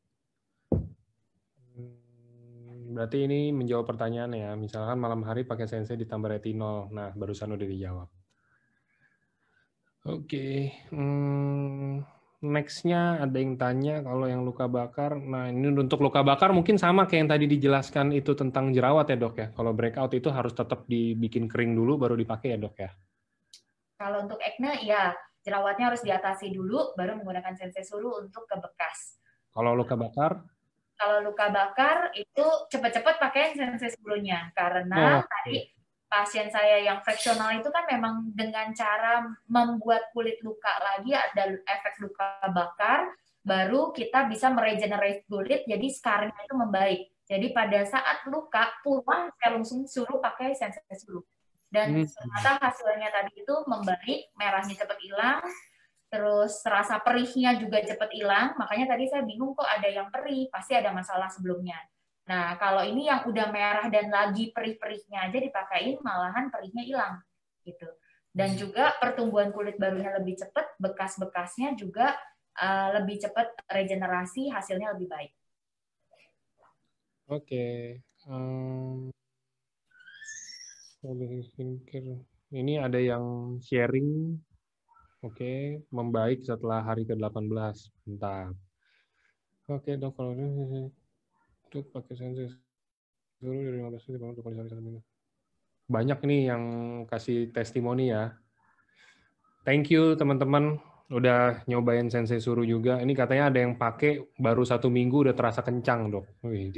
Berarti ini menjawab pertanyaan ya. Misalkan malam hari pakai sensei ditambah retinol. Nah, barusan udah dijawab. Oke. Next-nya ada yang tanya kalau yang luka bakar. Nah, ini untuk luka bakar mungkin sama kayak yang tadi dijelaskan itu tentang jerawat ya dok ya. Kalau breakout itu harus tetap dibikin kering dulu baru dipakai ya dok ya. Kalau untuk acne, ya jerawatnya harus diatasi dulu, baru menggunakan sensei suru untuk ke bekas. Kalau luka bakar? Kalau luka bakar, itu cepat-cepat pakai sensei surunya. Karena tadi pasien saya yang fractional itu kan memang dengan cara membuat kulit luka lagi, ada efek luka bakar, baru kita bisa meregenerate kulit, jadi scarnya itu membaik. Jadi pada saat luka, pulang saya langsung suruh pakai sensei suru. Dan ternyata hasilnya tadi itu membaik, merahnya cepat hilang, terus rasa perihnya juga cepat hilang. Makanya tadi saya bingung kok ada yang perih, pasti ada masalah sebelumnya. Nah, kalau ini yang udah merah dan lagi perih-perihnya aja dipakein, malahan perihnya hilang gitu. Dan juga pertumbuhan kulit barunya lebih cepat, bekas-bekasnya juga lebih cepat regenerasi, hasilnya lebih baik. Oke. Ini ada yang sharing. Oke, membaik setelah hari ke-18. Mantap. Oke, dok, kalau ini itu pakai sensei dulu dari 15 menit untuk kali satu minggu. Banyak nih yang kasih testimoni ya. Thank you teman-teman udah nyobain sensei suru juga. Ini katanya ada yang pakai baru 1 minggu udah terasa kencang, dok. Wih,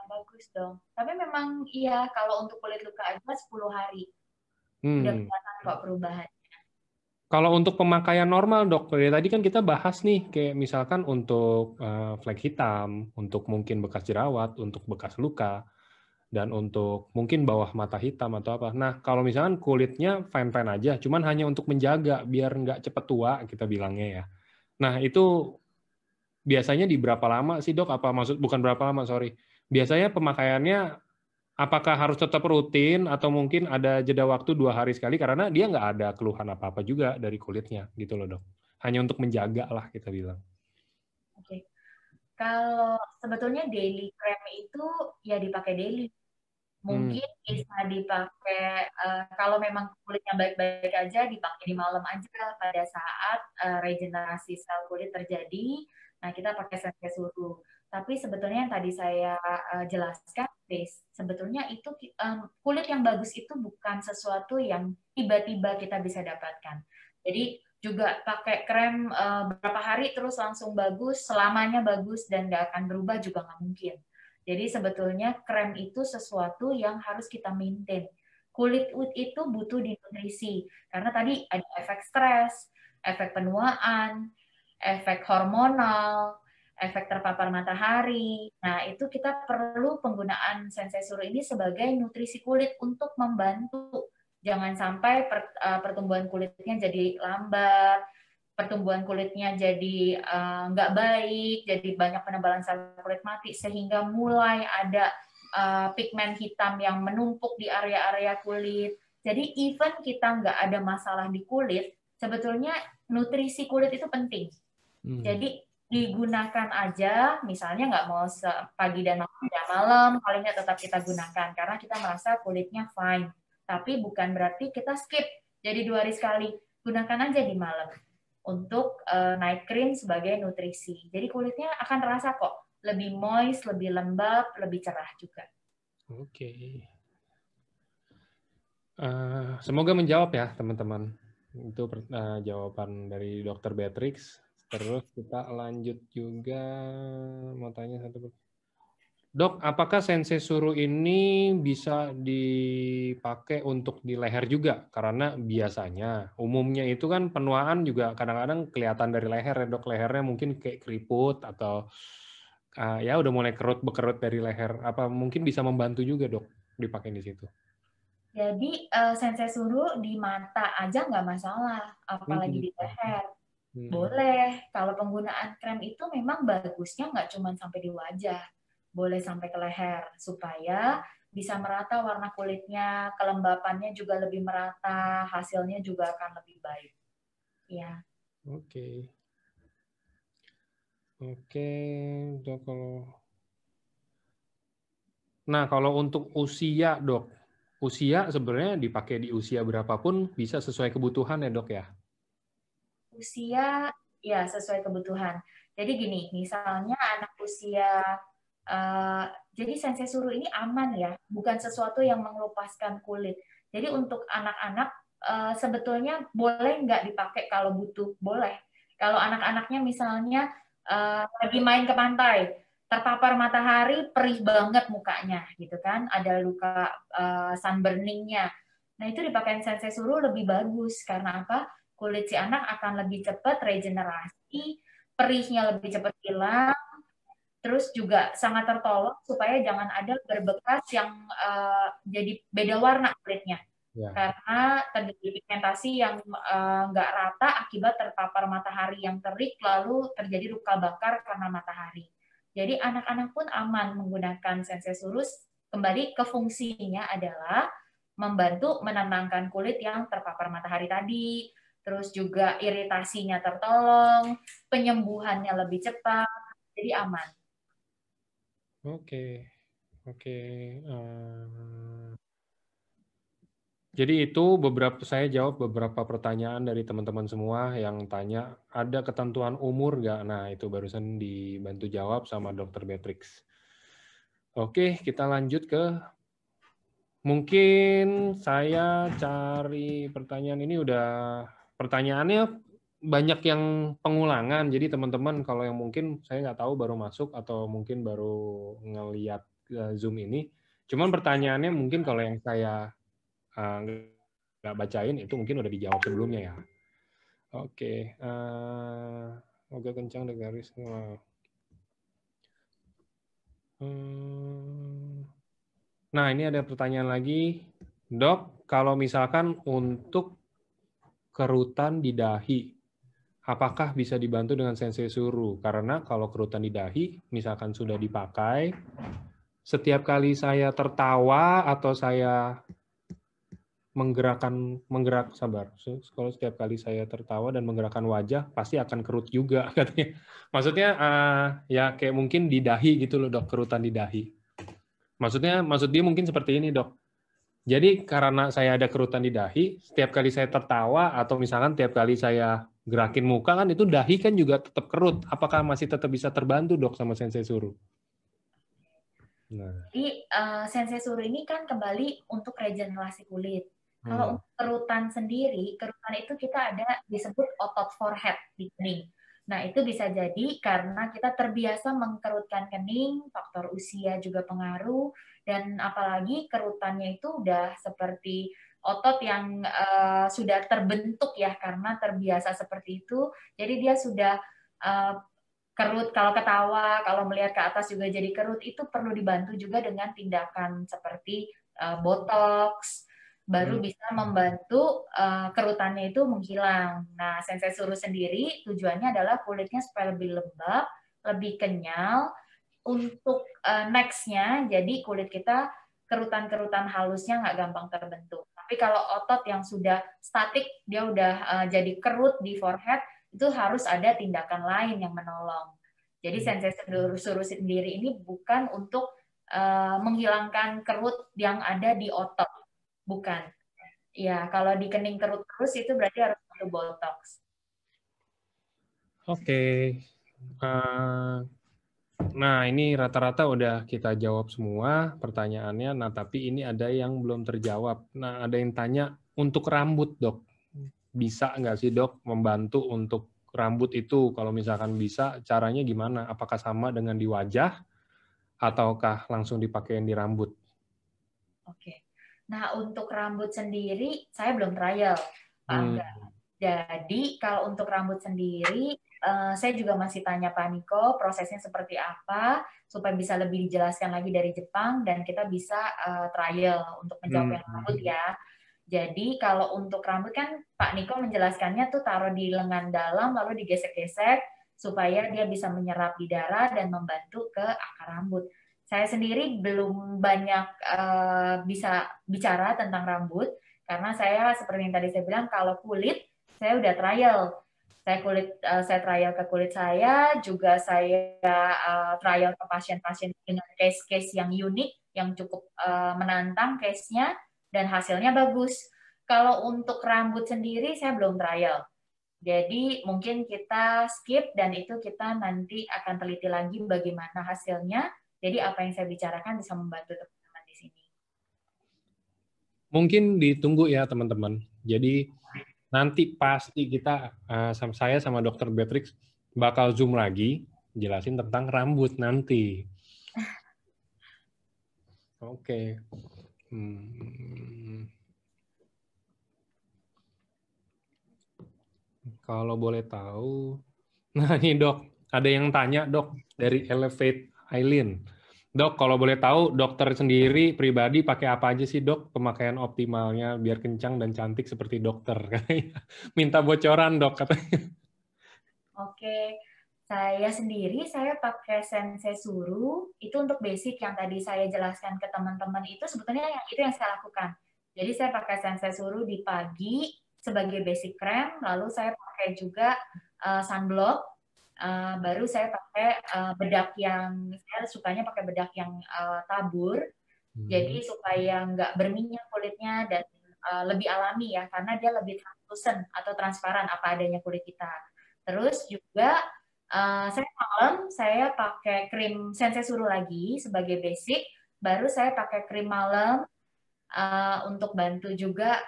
bagus dong. Tapi memang iya, kalau untuk kulit luka aja 10 hari. Udah kelihatan kok perubahan. Kalau untuk pemakaian normal, dok, tadi kan kita bahas nih, kayak misalkan untuk flek hitam, untuk mungkin bekas jerawat, untuk bekas luka, dan untuk mungkin bawah mata hitam atau apa. Nah, kalau misalkan kulitnya fine-fine aja, cuman hanya untuk menjaga biar nggak cepet tua, kita bilangnya ya. Nah, itu biasanya di berapa lama sih, dok? Bukan berapa lama, sorry. Biasanya pemakaiannya apakah harus tetap rutin atau mungkin ada jeda waktu 2 hari sekali karena dia nggak ada keluhan apa-apa juga dari kulitnya gitu loh dok. Hanya untuk menjaga lah kita bilang. Oke. Kalau sebetulnya daily cream itu ya dipakai daily. Mungkin bisa dipakai kalau memang kulitnya baik-baik aja dipakai di malam aja pada saat regenerasi sel kulit terjadi. Nah, kita pakai sensei suru. Tapi sebetulnya yang tadi saya jelaskan, sebetulnya itu kulit yang bagus itu bukan sesuatu yang tiba-tiba kita bisa dapatkan. Jadi juga pakai krem berapa hari terus langsung bagus, selamanya bagus dan nggak akan berubah juga nggak mungkin. Jadi sebetulnya krem itu sesuatu yang harus kita maintain. Kulit itu butuh dinutrisi karena tadi ada efek stres, efek penuaan, efek hormonal, efek terpapar matahari. Nah, itu kita perlu penggunaan sensei suru ini sebagai nutrisi kulit untuk membantu. Jangan sampai pertumbuhan kulitnya jadi lambat, pertumbuhan kulitnya jadi nggak baik, jadi banyak penebalan sel kulit mati, sehingga mulai ada pigmen hitam yang menumpuk di area-area kulit. Jadi even kita nggak ada masalah di kulit, sebetulnya nutrisi kulit itu penting. Jadi digunakan aja, misalnya nggak mau pagi dan malam, paling nggak tetap kita gunakan karena kita merasa kulitnya fine. Tapi bukan berarti kita skip jadi 2 hari sekali. Gunakan aja di malam untuk night cream sebagai nutrisi. Jadi kulitnya akan terasa kok lebih moist, lebih lembab, lebih cerah juga. Oke. Semoga menjawab ya teman-teman. Itu jawaban dari Dr. Beatrix. Terus kita lanjut juga, mau tanya satu. Dok, apakah sensei suruh ini bisa dipakai untuk di leher juga? Karena biasanya, umumnya itu kan penuaan juga kadang-kadang kelihatan dari leher ya dok. Lehernya mungkin kayak keriput atau ya udah mulai bekerut dari leher. Apa mungkin bisa membantu juga dok dipakai di situ? Jadi sensei suruh di mata aja nggak masalah, apalagi di leher. Boleh, kalau penggunaan krem itu memang bagusnya nggak cuma sampai di wajah, boleh sampai ke leher, supaya bisa merata warna kulitnya, kelembapannya juga lebih merata, hasilnya juga akan lebih baik. Ya. Oke. Oke, dok. Nah, kalau untuk usia, dok, usia sebenarnya dipakai di usia berapapun bisa sesuai kebutuhan ya, dok ya? Usia, ya sesuai kebutuhan. Jadi gini, misalnya anak usia, uh, jadi sensei suruh ini aman ya, bukan sesuatu yang mengelupaskan kulit. Jadi untuk anak-anak sebetulnya boleh nggak dipakai kalau butuh, boleh. Kalau anak-anaknya misalnya lagi main ke pantai, terpapar matahari, perih banget mukanya, gitu kan, ada luka sunburningnya. Nah itu dipakai sensei suruh lebih bagus karena apa? Kulit si anak akan lebih cepat regenerasi, perihnya lebih cepat hilang, terus juga sangat tertolong supaya jangan ada berbekas yang jadi beda warna kulitnya. Ya. Karena terjadi pigmentasi yang nggak rata akibat terpapar matahari yang terik, lalu terjadi luka bakar karena matahari. Jadi anak-anak pun aman menggunakan sensei surus. Kembali ke fungsinya adalah membantu menenangkan kulit yang terpapar matahari tadi, terus juga iritasinya tertolong, penyembuhannya lebih cepat, jadi aman. Oke, oke. Jadi itu saya jawab beberapa pertanyaan dari teman-teman semua yang tanya, ada ketentuan umur nggak? Nah, itu barusan dibantu jawab sama Dr. Beatrix. Oke, kita lanjut ke, mungkin saya cari pertanyaan ini pertanyaannya banyak yang pengulangan, jadi teman-teman kalau yang mungkin saya nggak tahu baru masuk atau mungkin baru ngeliat Zoom ini, cuman pertanyaannya mungkin kalau yang saya nggak bacain itu mungkin udah dijawab sebelumnya ya. Oke, agak kencang deh garis. Nah ini ada pertanyaan lagi, dok. Kalau misalkan untuk kerutan di dahi, apakah bisa dibantu dengan sensei suruh? Karena kalau kerutan di dahi, misalkan sudah dipakai, setiap kali saya tertawa atau saya kalau setiap kali saya tertawa dan menggerakkan wajah pasti akan kerut juga katanya. Maksudnya ya kayak mungkin di dahi gitu loh dok, kerutan di dahi. Maksud dia mungkin seperti ini dok. Jadi karena saya ada kerutan di dahi, setiap kali saya tertawa atau misalkan setiap kali saya gerakin muka kan itu dahi kan juga tetap kerut. Apakah masih tetap bisa terbantu dok sama sensei suruh? Nah. Jadi sensei suruh ini kan kembali untuk regenerasi kulit. Kalau untuk kerutan sendiri, kerutan itu kita ada disebut otot forehead di kening. Nah, itu bisa jadi karena kita terbiasa mengkerutkan kening, faktor usia juga pengaruh, dan apalagi kerutannya itu udah seperti otot yang sudah terbentuk ya, karena terbiasa seperti itu, jadi dia sudah kerut, kalau ketawa, kalau melihat ke atas juga jadi kerut, itu perlu dibantu juga dengan tindakan seperti botox, baru bisa membantu kerutannya itu menghilang. Nah, sensei suruh sendiri tujuannya adalah kulitnya supaya lebih lembab, lebih kenyal. Untuk next-nya, jadi kulit kita kerutan-kerutan halusnya nggak gampang terbentuk. Tapi kalau otot yang sudah statik, dia udah jadi kerut di forehead, itu harus ada tindakan lain yang menolong. Jadi sensei suruh sendiri ini bukan untuk menghilangkan kerut yang ada di otot, bukan. Ya, kalau di kening kerut terus itu berarti harus butuh botox. Oke. Nah, ini rata-rata udah kita jawab semua pertanyaannya. Nah, tapi ini ada yang belum terjawab. Nah, ada yang tanya untuk rambut, Dok. Bisa nggak sih, Dok, membantu untuk rambut itu? Kalau misalkan bisa, caranya gimana? Apakah sama dengan di wajah, ataukah langsung dipakein di rambut? Oke. Nah, untuk rambut sendiri, saya belum trial, Pak Angga. Jadi, kalau untuk rambut sendiri, saya juga masih tanya Pak Niko, prosesnya seperti apa, supaya bisa lebih dijelaskan lagi dari Jepang, dan kita bisa trial untuk menjawab yang rambut ya. Jadi, kalau untuk rambut kan, Pak Niko menjelaskannya tuh taruh di lengan dalam, lalu digesek-gesek, supaya dia bisa menyerap di darah dan membantu ke akar rambut. Saya sendiri belum banyak bisa bicara tentang rambut, karena saya seperti yang tadi saya bilang, kalau kulit, saya udah trial. Saya trial ke kulit saya, juga saya trial ke pasien-pasien dengan case-case yang unik, yang cukup menantang case-nya, dan hasilnya bagus. Kalau untuk rambut sendiri, saya belum trial. Jadi mungkin kita skip dan itu kita nanti akan teliti lagi bagaimana hasilnya. Jadi apa yang saya bicarakan bisa membantu teman-teman di sini. Mungkin ditunggu ya, teman-teman. Jadi nanti pasti kita, saya sama Dr. Beatrix bakal Zoom lagi, jelasin tentang rambut nanti. Oke. Kalau boleh tahu, nah ini Dok, ada yang tanya Dok dari Elevate Aileen. Dok, kalau boleh tahu, dokter sendiri pribadi pakai apa aja sih Dok pemakaian optimalnya biar kencang dan cantik seperti dokter? Minta bocoran Dok katanya. Oke, saya sendiri saya pakai Sensei Suru itu untuk basic yang tadi saya jelaskan ke teman-teman itu sebetulnya itu yang saya lakukan. Jadi saya pakai Sensei Suru di pagi sebagai basic cream, lalu saya pakai juga sunblock, baru saya pakai bedak yang saya sukanya pakai bedak yang tabur, jadi supaya nggak berminyak kulitnya dan lebih alami ya, karena dia lebih translucent atau transparan apa adanya kulit kita. Terus juga saya malam saya pakai krim Sensei Suru lagi sebagai basic, baru saya pakai krim malam untuk bantu juga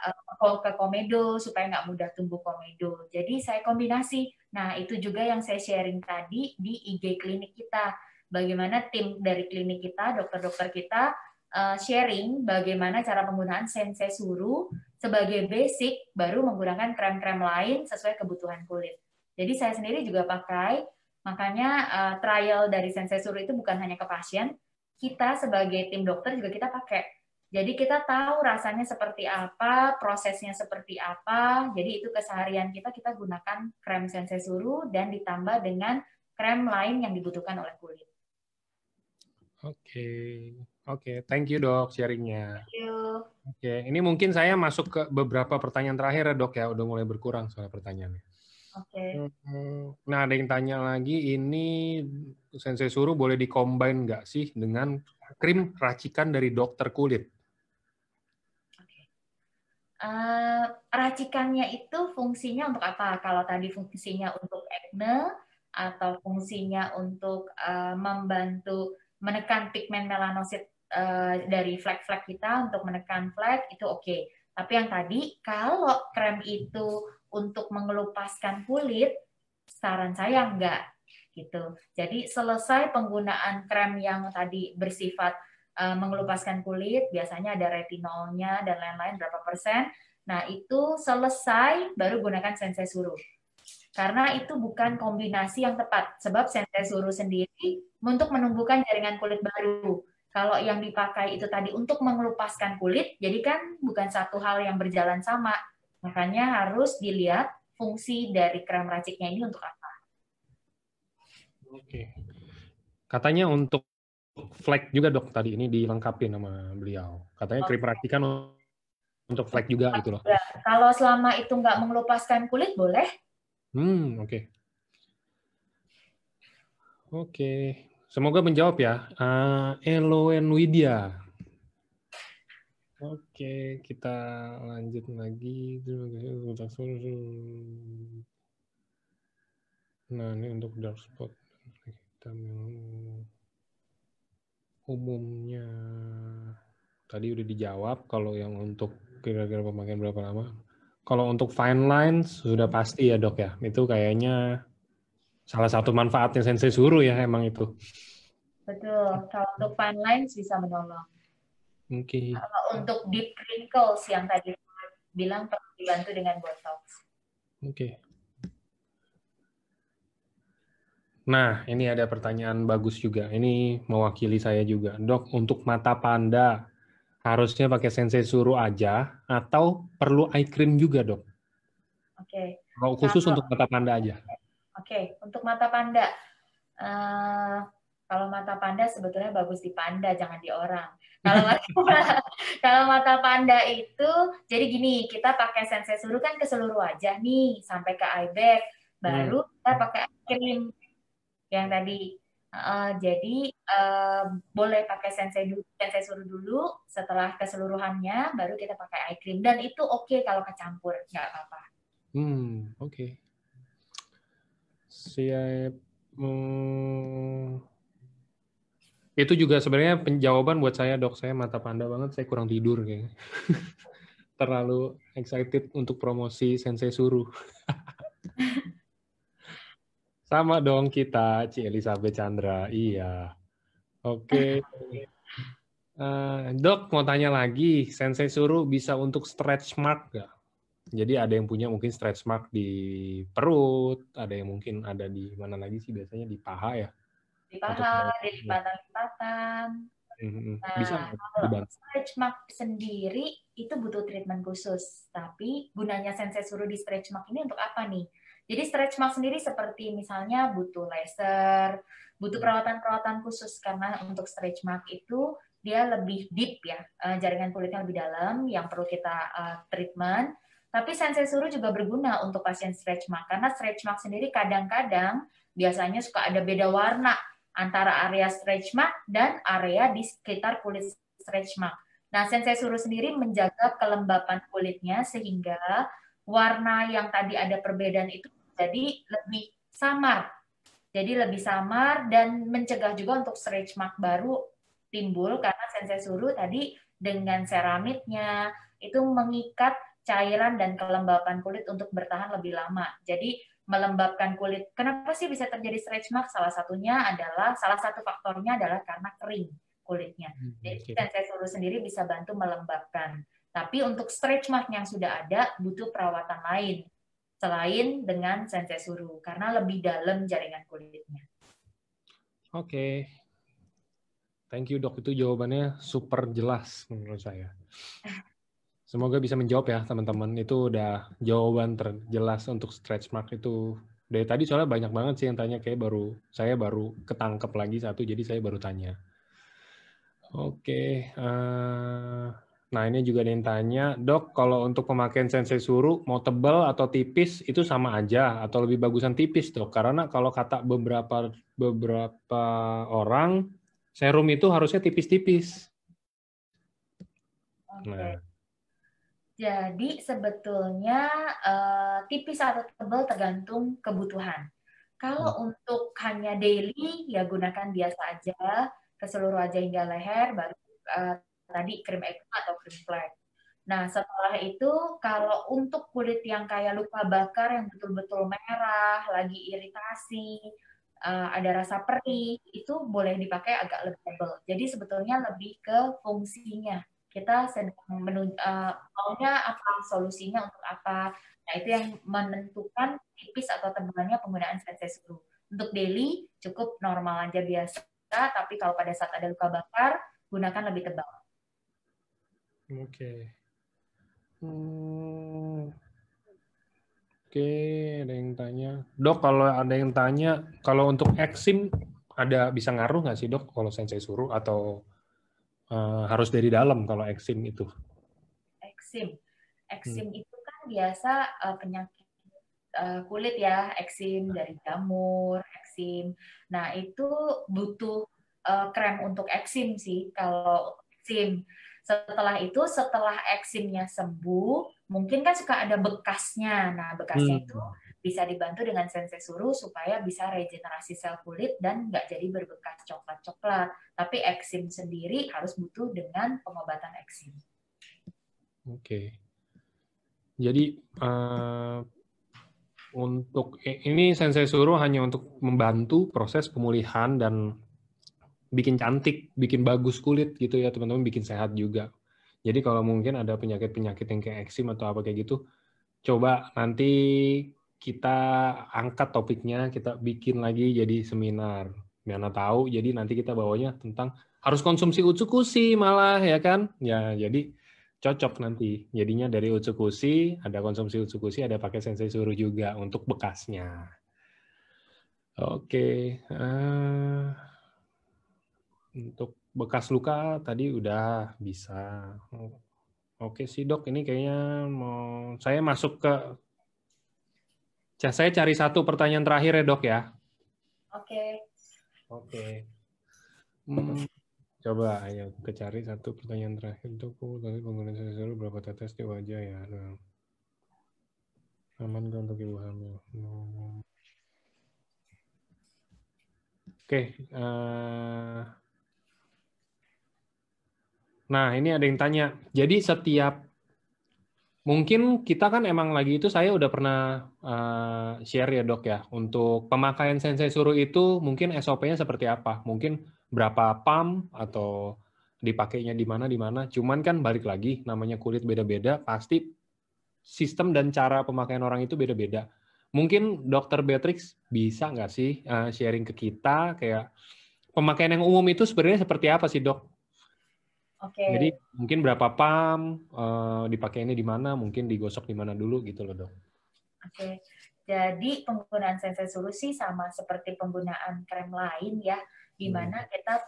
ke komedo supaya nggak mudah tumbuh komedo. Jadi saya kombinasi. Nah itu juga yang saya sharing tadi di IG klinik kita. Bagaimana tim dari klinik kita, dokter-dokter kita sharing bagaimana cara penggunaan Sensei Suru sebagai basic, baru menggunakan krem-krem lain sesuai kebutuhan kulit. Jadi saya sendiri juga pakai, makanya trial dari Sensei Suru itu bukan hanya ke pasien, kita sebagai tim dokter juga kita pakai. Jadi kita tahu rasanya seperti apa, prosesnya seperti apa. Jadi itu keseharian kita gunakan krem Sensei Suru dan ditambah dengan krem lain yang dibutuhkan oleh kulit. Oke, thank you Dok sharingnya. Thank you. Oke, ini mungkin saya masuk ke beberapa pertanyaan terakhir ya Dok ya, udah mulai berkurang soal pertanyaannya. Oke. Nah, ada yang tanya lagi, ini Sensei Suru boleh dikombin nggak sih dengan krim racikan dari dokter kulit? Racikannya itu fungsinya untuk apa? Kalau tadi fungsinya untuk acne atau fungsinya untuk membantu menekan pigmen melanosit dari flek-flek kita untuk menekan flek itu oke. Tapi yang tadi kalau krem itu untuk mengelupaskan kulit, saran saya enggak gitu. Jadi selesai penggunaan krem yang tadi bersifat mengelupaskan kulit, biasanya ada retinolnya dan lain-lain berapa persen. Nah, itu selesai baru gunakan Sensei Suru. Karena itu bukan kombinasi yang tepat. Sebab Sensei Suru sendiri untuk menumbuhkan jaringan kulit baru. Kalau yang dipakai itu tadi untuk mengelupaskan kulit, jadi kan bukan satu hal yang berjalan sama. Makanya harus dilihat fungsi dari krem raciknya ini untuk apa. Oke. Katanya untuk flek juga Dok, tadi ini dilengkapi sama beliau. Katanya krim racikan untuk flek juga gitu loh. Kalau selama itu nggak mengelupaskan kulit boleh. Oke. Oke. Semoga menjawab ya. Eloen Widya. Oke, kita lanjut lagi. Nah, ini untuk dark spot. Hitam yang umumnya tadi udah dijawab. Kalau yang untuk kira-kira pemakaian berapa lama? Kalau untuk fine lines sudah pasti ya dok ya. Itu kayaknya salah satu manfaatnya Sensei Suru ya emang itu. Betul, kalau untuk fine lines bisa menolong. Oke. Kalau untuk deep wrinkles yang tadi bilang perlu dibantu dengan botox. Oke. Nah, ini ada pertanyaan bagus juga. Ini mewakili saya juga. Dok, untuk mata panda, harusnya pakai Sensei Suru aja atau perlu eye cream juga, dok? Oke. Kalau khusus untuk mata panda aja. Oke, untuk mata panda. Kalau mata panda sebetulnya bagus di panda, jangan di orang. Kalau mata panda itu, jadi gini, kita pakai Sensei Suru kan ke seluruh wajah nih, sampai ke eye bag. Baru kita pakai eye cream yang tadi. Jadi boleh pakai Sensei Suru dulu, setelah keseluruhannya baru kita pakai eye cream. Dan itu oke kalau kecampur, nggak apa-apa. Oke. Siap. Itu juga sebenarnya penjawaban buat saya, dok. Saya mata panda banget, saya kurang tidur kayaknya. Terlalu excited untuk promosi Sensei Suru. Sama dong kita, Ci Elizabeth Chandra. Iya. Oke. Dok, mau tanya lagi. Sensei Suru bisa untuk stretch mark nggak? Jadi ada yang punya mungkin stretch mark di perut, ada yang mungkin ada di mana lagi sih biasanya di paha ya? Di paha, di lipatan-lipatan. Bisa Nah, kalau dibantu. stretch mark sendiri itu butuh treatment khusus. Tapi gunanya Sensei Suru di stretch mark ini untuk apa nih? Jadi stretch mark sendiri seperti misalnya butuh laser, butuh perawatan-perawatan khusus karena untuk stretch mark itu dia lebih deep ya, jaringan kulitnya lebih dalam yang perlu kita treatment. Tapi Sensei Suru juga berguna untuk pasien stretch mark karena stretch mark sendiri kadang-kadang biasanya suka ada beda warna antara area stretch mark dan area di sekitar kulit stretch mark. Nah, Sensei Suru sendiri menjaga kelembapan kulitnya sehingga warna yang tadi ada perbedaan itu jadi lebih samar. Jadi lebih samar dan mencegah juga untuk stretch mark baru timbul karena Sensei Suru tadi dengan seramidnya itu mengikat cairan dan kelembapan kulit untuk bertahan lebih lama. Jadi melembabkan kulit. Kenapa sih bisa terjadi stretch mark? Salah satu faktornya adalah karena kering kulitnya. Jadi Sensei Suru sendiri bisa bantu melembabkan. Tapi untuk stretch mark yang sudah ada butuh perawatan lain selain dengan Sensei Suru karena lebih dalam jaringan kulitnya. Oke. Thank you dok, itu jawabannya super jelas menurut saya. Semoga bisa menjawab ya teman-teman. Itu udah jawaban terjelas untuk stretch mark itu. Dari tadi soalnya banyak banget sih yang tanya, kayak saya baru ketangkep lagi satu, jadi saya baru tanya. Oke. Nah ini juga ada yang tanya, dok kalau untuk pemakaian Sensei Suru mau tebal atau tipis itu sama aja atau lebih bagusan tipis dok? Karena kalau kata beberapa orang serum itu harusnya tipis-tipis. Oke. Nah. Jadi sebetulnya tipis atau tebal tergantung kebutuhan. Kalau untuk hanya daily ya gunakan biasa aja ke seluruh wajah hingga leher, baru tadi krim ekma atau krim flek. Nah setelah itu kalau untuk kulit yang kayak luka bakar yang betul-betul merah, lagi iritasi, ada rasa perih, itu boleh dipakai agak lebih tebal. Jadi sebetulnya lebih ke fungsinya. Kita sedang maunya apa, solusinya untuk apa. Nah, itu yang menentukan tipis atau tebalnya penggunaan Sensei Suru. Untuk daily cukup normal aja biasa, tapi kalau pada saat ada luka bakar, gunakan lebih tebal. Oke. Oke, ada yang tanya. Dok, kalau ada yang tanya, kalau untuk eksim ada bisa ngaruh nggak sih dok kalau Sensei Suru atau harus dari dalam kalau eksim itu? Eksim itu kan biasa penyakit kulit ya, eksim dari jamur, eksim. Nah, itu butuh krem untuk eksim sih kalau eksim. Setelah itu, setelah eksimnya sembuh, mungkin kan suka ada bekasnya. Nah, bekasnya itu Hmm. bisa dibantu dengan sensesuru supaya bisa regenerasi sel kulit dan nggak jadi berbekas coklat-coklat. Tapi eksim sendiri harus butuh dengan pengobatan eksim. Oke. Jadi untuk ini Sensei suruh hanya untuk membantu proses pemulihan dan bikin cantik, bikin bagus kulit gitu ya teman-teman, bikin sehat juga. Jadi kalau mungkin ada penyakit-penyakit yang kayak eksim atau apa kayak gitu, coba nanti kita angkat topiknya, kita bikin lagi jadi seminar. Mana tahu, jadi nanti kita bawanya tentang harus konsumsi utsukushi malah ya kan? Ya jadi cocok nanti. Jadinya dari utsukushi, ada konsumsi utsukushi, ada pakai sensei suruh juga untuk bekasnya. Oke. Untuk bekas luka tadi udah bisa. Oke sih dok, ini kayaknya mau saya masuk ke. Saya cari satu pertanyaan terakhir ya dok ya. Oke. Oke. Coba ayo kita cari satu pertanyaan terakhir dok. Tadi penggunaan sensor berapa tetes di wajah ya? Nah. Aman nggak untuk ibu hamil? Oke. Nah ini ada yang tanya. Jadi setiap mungkin kita kan emang lagi itu saya udah pernah share ya dok ya untuk pemakaian sensei suruh itu mungkin SOP-nya seperti apa? Mungkin berapa pump atau dipakainya di mana? Cuman kan balik lagi namanya kulit beda-beda pasti sistem dan cara pemakaian orang itu beda-beda. Mungkin Dokter Beatrix bisa nggak sih sharing ke kita kayak pemakaian yang umum itu sebenarnya seperti apa sih dok? Jadi Oke. mungkin berapa pam, dipakainya di mana, mungkin digosok di mana dulu gitu loh dok. Oke, jadi penggunaan sensai solusi sama seperti penggunaan krem lain ya, di mana kita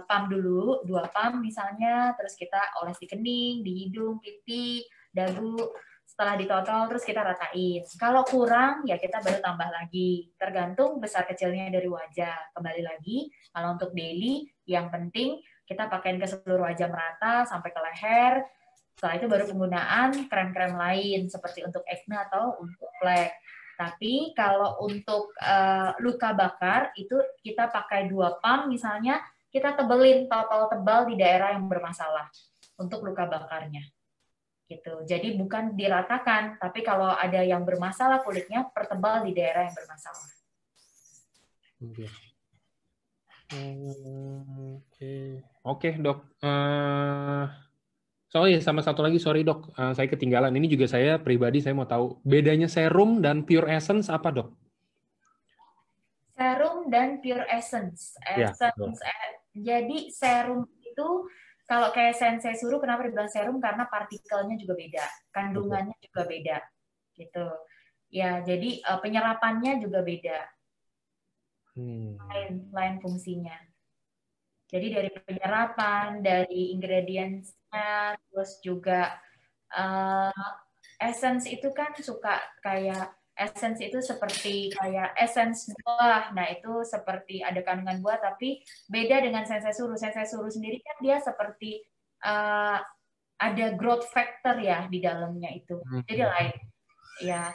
pump dulu, 2 pump misalnya, terus kita oles di kening, di hidung, pipi, dagu, setelah ditotol terus kita ratain. Kalau kurang ya kita baru tambah lagi, tergantung besar kecilnya dari wajah. Kembali lagi, kalau untuk daily yang penting kita pakaiin ke seluruh wajah merata sampai ke leher. Setelah itu baru penggunaan krem-krem lain seperti untuk acne atau untuk flek. Tapi kalau untuk luka bakar itu kita pakai 2 pump misalnya, kita tebelin total tebal di daerah yang bermasalah untuk luka bakarnya. Gitu. Jadi bukan diratakan, tapi kalau ada yang bermasalah kulitnya pertebal di daerah yang bermasalah. Oke dok. Soalnya sama satu lagi, sorry dok, saya ketinggalan. Ini juga saya pribadi saya mau tahu bedanya serum dan pure essence apa dok? Serum dan pure essence. Ya. Jadi serum itu kalau kayak sensei suruh kenapa dibilang serum karena partikelnya juga beda, kandungannya juga beda, gitu. Ya, jadi penyerapannya juga beda, lain fungsinya. Jadi dari penyerapan, dari ingredientsnya, terus juga essence itu kan suka kayak essence itu seperti kayak essence buah. Nah, itu seperti ada kandungan buah tapi beda dengan sensei suruh. Sensei suruh sendiri kan dia seperti ada growth factor ya di dalamnya itu. Jadi lain. Ya.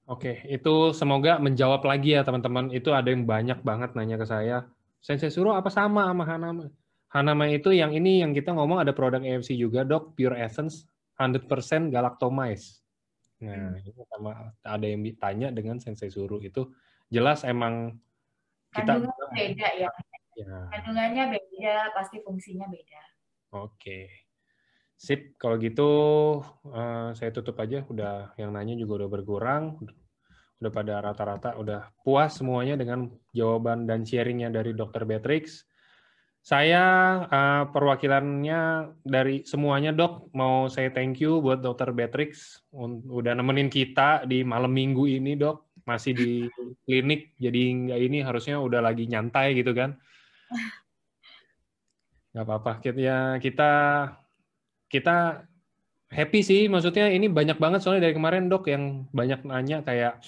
Oke, itu semoga menjawab lagi ya teman-teman. Itu ada yang banyak banget nanya ke saya. Sensei suruh apa sama Hanama? Hanama itu yang ini yang kita ngomong ada produk AFC juga, dok, Pure Essence 100% galactomized. Nah, ini sama ada yang ditanya dengan sensei suruh itu jelas emang kita Kandungannya beda ya. Kandungannya beda, pasti fungsinya beda. Oke. Sip, kalau gitu saya tutup aja. Udah yang nanya juga udah berkurang. Udah pada rata-rata udah puas semuanya dengan jawaban dan sharingnya dari Dr. Beatrix. Saya perwakilannya dari semuanya dok, mau saya thank you buat Dr. Beatrix udah nemenin kita di malam minggu ini dok, masih di klinik jadi nggak ini harusnya udah lagi nyantai gitu kan. Nggak apa-apa, kita Happy sih, maksudnya ini banyak banget soalnya dari kemarin dok yang banyak nanya kayak,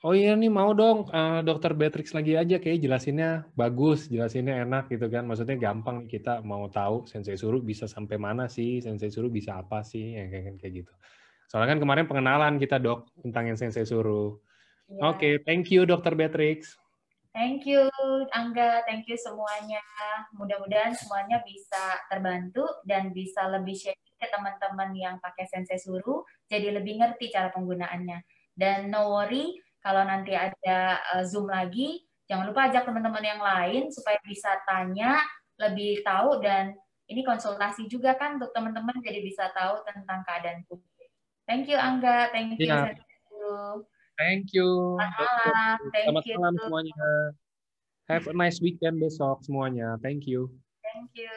oh iya nih mau dong dokter Beatrix lagi aja, kayak jelasinnya bagus, jelasinnya enak gitu kan, maksudnya gampang kita mau tahu Sensei Suru bisa sampai mana sih, Sensei Suru bisa apa sih, ya kayak gitu. Soalnya kan kemarin pengenalan kita dok tentang yang Sensei Suru. Ya. Oke, thank you dokter Beatrix. Thank you, Angga. Thank you semuanya. Mudah-mudahan semuanya bisa terbantu dan bisa lebih share ke teman-teman yang pakai Sensei Suru, jadi lebih ngerti cara penggunaannya. Dan no worry, kalau nanti ada Zoom lagi, jangan lupa ajak teman-teman yang lain supaya bisa tanya, lebih tahu, dan ini konsultasi juga kan untuk teman-teman jadi bisa tahu tentang keadaan tubuh. Thank you, Angga. Thank you, Iya, Sensei Suru. thank you dokter. Malam. Thank Selamat you. malam semuanya. Have a nice weekend besok semuanya. Thank you. Thank you.